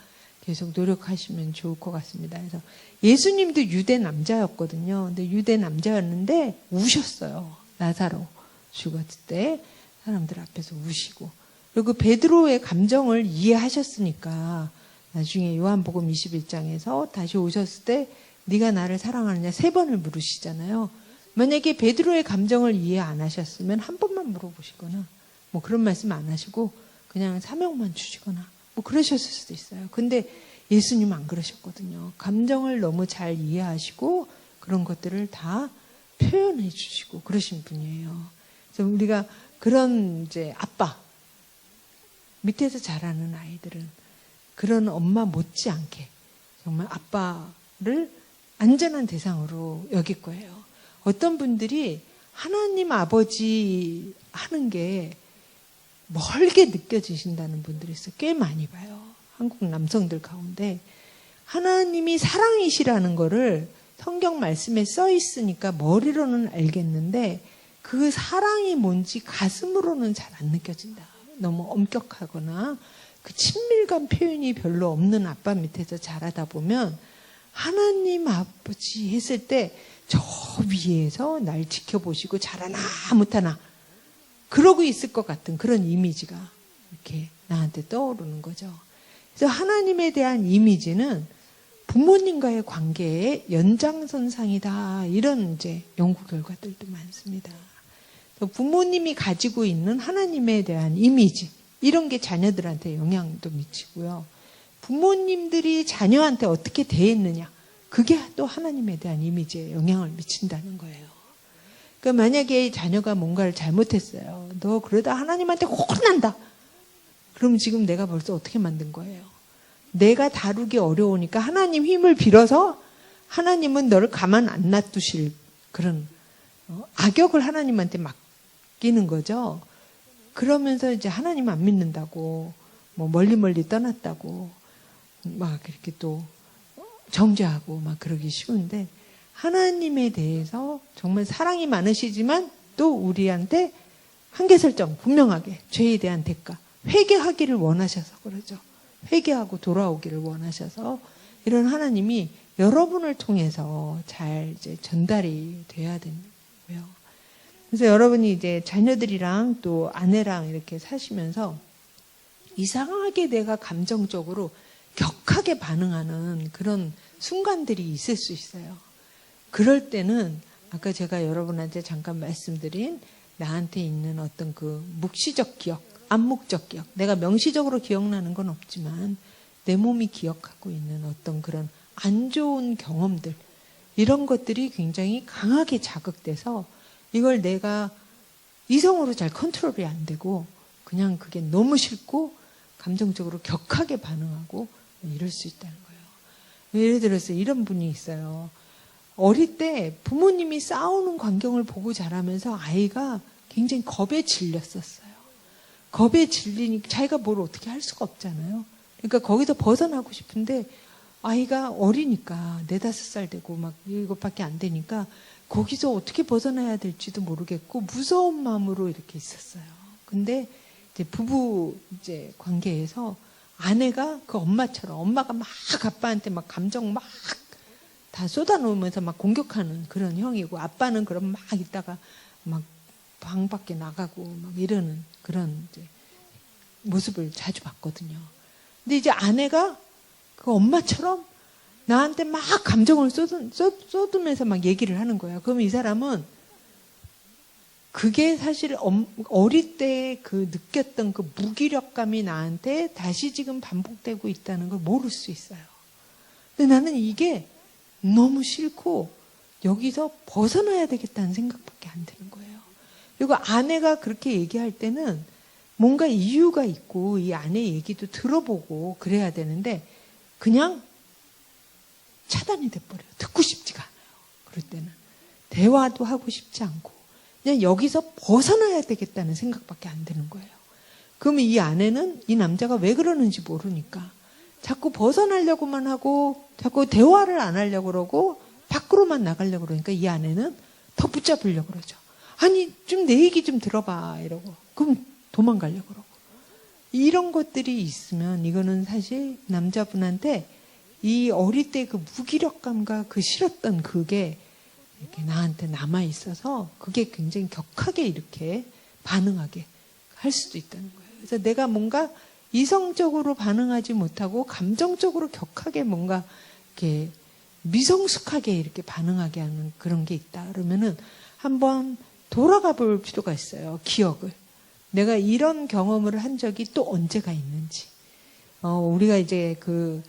계속 노력하시면 좋을 것 같습니다. 그래서 예수님도 유대 남자였거든요. 근데 유대 남자였는데 우셨어요. 나사로 죽었을 때 사람들 앞에서 우시고, 그리고 베드로의 감정을 이해하셨으니까 나중에 요한복음 21장에서 다시 오셨을 때 네가 나를 사랑하느냐 3번을 물으시잖아요. 만약에 베드로의 감정을 이해 안 하셨으면 한 번만 물어보시거나 뭐 그런 말씀 안 하시고 그냥 사명만 주시거나 뭐 그러셨을 수도 있어요. 근데 예수님은 안 그러셨거든요. 감정을 너무 잘 이해하시고 그런 것들을 다 표현해 주시고 그러신 분이에요. 그래서 우리가 그런 이제 아빠, 밑에서 자라는 아이들은 그런 엄마 못지않게 정말 아빠를 안전한 대상으로 여길 거예요. 어떤 분들이 하나님 아버지 하는 게 멀게 느껴지신다는 분들이 있어요. 꽤 많이 봐요. 한국 남성들 가운데. 하나님이 사랑이시라는 거를 성경 말씀에 써 있으니까 머리로는 알겠는데 그 사랑이 뭔지 가슴으로는 잘 안 느껴진다. 너무 엄격하거나 그 친밀감 표현이 별로 없는 아빠 밑에서 자라다 보면 하나님 아버지 했을 때 저 위에서 날 지켜보시고 잘하나 못하나 그러고 있을 것 같은 그런 이미지가 이렇게 나한테 떠오르는 거죠. 그래서 하나님에 대한 이미지는 부모님과의 관계의 연장선상이다. 이런 이제 연구 결과들도 많습니다. 부모님이 가지고 있는 하나님에 대한 이미지, 이런 게 자녀들한테 영향도 미치고요. 부모님들이 자녀한테 어떻게 대했느냐, 그게 또 하나님에 대한 이미지에 영향을 미친다는 거예요. 그러니까 만약에 자녀가 뭔가를 잘못했어요. 너 그러다 하나님한테 혼난다. 그럼 지금 내가 벌써 어떻게 만든 거예요? 내가 다루기 어려우니까 하나님 힘을 빌어서 하나님은 너를 가만 안 놔두실 그런 악역을 하나님한테 맡기는 거죠. 그러면서 이제 하나님 안 믿는다고 뭐 멀리 떠났다고 막 이렇게 또 정죄하고 막 그러기 쉬운데, 하나님에 대해서 정말 사랑이 많으시지만 또 우리한테 한계 설정 분명하게 죄에 대한 대가, 회개하기를 원하셔서 그러죠. 회개하고 돌아오기를 원하셔서 이런 하나님이 여러분을 통해서 잘 이제 전달이 돼야 되는 거고요. 그래서 여러분이 이제 자녀들이랑 또 아내랑 이렇게 사시면서 이상하게 내가 감정적으로 격하게 반응하는 그런 순간들이 있을 수 있어요. 그럴 때는 아까 제가 여러분한테 잠깐 말씀드린 나한테 있는 어떤 그 묵시적 기억, 암묵적 기억, 내가 명시적으로 기억나는 건 없지만 내 몸이 기억하고 있는 어떤 그런 안 좋은 경험들, 이런 것들이 굉장히 강하게 자극돼서 이걸 내가 이성으로 잘 컨트롤이 안 되고 그냥 그게 너무 싫고 감정적으로 격하게 반응하고 이럴 수 있다는 거예요. 예를 들어서 이런 분이 있어요. 어릴 때 부모님이 싸우는 광경을 보고 자라면서 아이가 굉장히 겁에 질렸었어요. 겁에 질리니까 자기가 뭘 어떻게 할 수가 없잖아요. 그러니까 거기서 벗어나고 싶은데 아이가 어리니까 4, 5살 되고 막 이것밖에 안 되니까 거기서 어떻게 벗어나야 될지도 모르겠고 무서운 마음으로 이렇게 있었어요. 근데 이제 부부 이제 관계에서 아내가 그 엄마처럼, 엄마가 막 아빠한테 막 감정 막 다 쏟아놓으면서 막 공격하는 그런 형이고, 아빠는 그럼 막 있다가 막 방 밖에 나가고 막 이러는 그런 이제 모습을 자주 봤거든요. 근데 이제 아내가 그 엄마처럼 나한테 막 감정을 쏟으면서 막 얘기를 하는 거예요. 그럼 이 사람은 그게 사실 어릴 때 그 느꼈던 그 무기력감이 나한테 다시 지금 반복되고 있다는 걸 모를 수 있어요. 근데 나는 이게 너무 싫고 여기서 벗어나야 되겠다는 생각밖에 안 드는 거예요. 그리고 아내가 그렇게 얘기할 때는 뭔가 이유가 있고 이 아내 얘기도 들어보고 그래야 되는데 그냥 차단이 돼버려요. 듣고 싶지가 않아요. 그럴 때는. 대화도 하고 싶지 않고 그냥 여기서 벗어나야 되겠다는 생각밖에 안 드는 거예요. 그러면 이 아내는 이 남자가 왜 그러는지 모르니까 자꾸 벗어나려고만 하고 자꾸 대화를 안 하려고 그러고 밖으로만 나가려고 그러니까 이 아내는 더 붙잡으려고 그러죠. 아니 좀 내 얘기 좀 들어봐 이러고 그럼 도망가려고 그러고 이런 것들이 있으면 이거는 사실 남자분한테 이 어릴 때 그 무기력감과 그 싫었던 그게 이렇게 나한테 남아 있어서 그게 굉장히 격하게 이렇게 반응하게 할 수도 있다는 거예요. 그래서 내가 뭔가 이성적으로 반응하지 못하고 감정적으로 격하게 뭔가 이렇게 미성숙하게 이렇게 반응하게 하는 그런 게 있다. 그러면은 한번 돌아가 볼 필요가 있어요. 기억을. 내가 이런 경험을 한 적이 또 언제가 있는지. 우리가 이제 그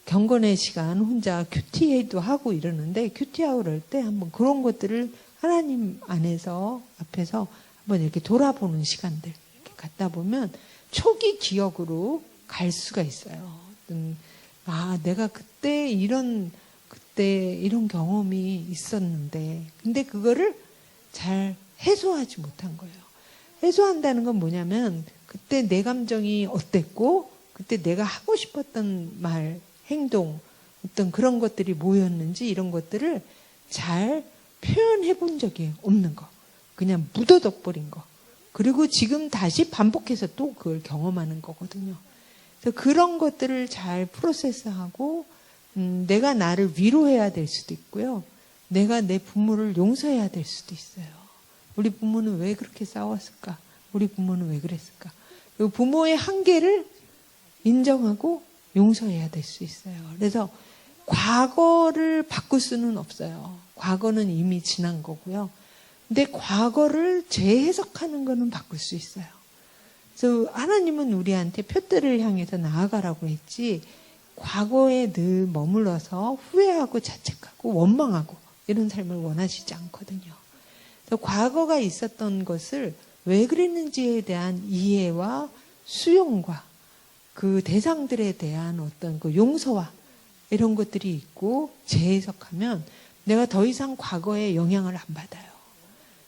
경건의 시간 혼자 큐티도 하고 이러는데 큐티하고 그럴 때 한번 그런 것들을 하나님 안에서 앞에서 한번 이렇게 돌아보는 시간들 이렇게 갖다 보면 초기 기억으로 갈 수가 있어요. 아, 내가 그때 이런 경험이 있었는데 근데 그거를 잘 해소하지 못한 거예요. 해소한다는 건 뭐냐면 그때 내 감정이 어땠고 그때 내가 하고 싶었던 말, 행동, 어떤 그런 것들이 뭐였는지 이런 것들을 잘 표현해 본 적이 없는 거. 그냥 묻어둬 버린 거. 그리고 지금 다시 반복해서 또 그걸 경험하는 거거든요. 그래서 그런 것들을 잘 프로세스하고 내가 나를 위로해야 될 수도 있고요. 내가 내 부모를 용서해야 될 수도 있어요. 우리 부모는 왜 그렇게 싸웠을까? 우리 부모는 왜 그랬을까? 그리고 부모의 한계를 인정하고 용서해야 될 수 있어요. 그래서 과거를 바꿀 수는 없어요. 과거는 이미 지난 거고요. 근데 과거를 재해석하는 거는 바꿀 수 있어요. 그래서 하나님은 우리한테 표대를 향해서 나아가라고 했지 과거에 늘 머물러서 후회하고 자책하고 원망하고 이런 삶을 원하시지 않거든요. 그래서 과거가 있었던 것을 왜 그랬는지에 대한 이해와 수용과 그 대상들에 대한 어떤 그 용서와 이런 것들이 있고 재해석하면 내가 더 이상 과거에 영향을 안 받아요.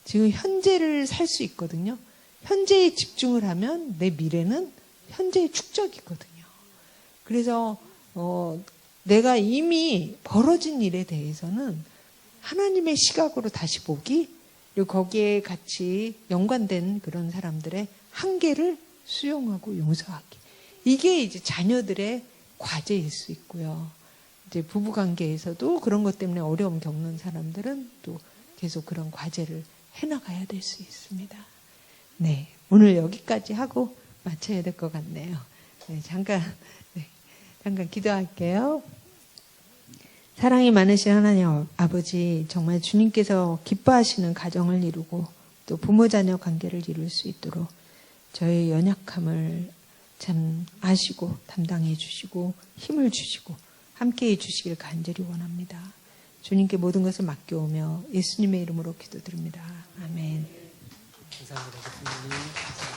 지금 현재를 살 수 있거든요. 현재에 집중을 하면 내 미래는 현재의 축적이거든요. 그래서 내가 이미 벌어진 일에 대해서는 하나님의 시각으로 다시 보기 그리고 거기에 같이 연관된 그런 사람들의 한계를 수용하고 용서하기. 이게 이제 자녀들의 과제일 수 있고요. 이제 부부 관계에서도 그런 것 때문에 어려움 겪는 사람들은 또 계속 그런 과제를 해나가야 될 수 있습니다. 네, 오늘 여기까지 하고 마쳐야 될 것 같네요. 네, 잠깐 기도할게요. 사랑이 많으신 하나님 아버지, 정말 주님께서 기뻐하시는 가정을 이루고 또 부모 자녀 관계를 이룰 수 있도록 저의 연약함을 참 아시고 담당해 주시고 힘을 주시고 함께해 주시길 간절히 원합니다. 주님께 모든 것을 맡겨오며 예수님의 이름으로 기도드립니다. 아멘. 감사합니다.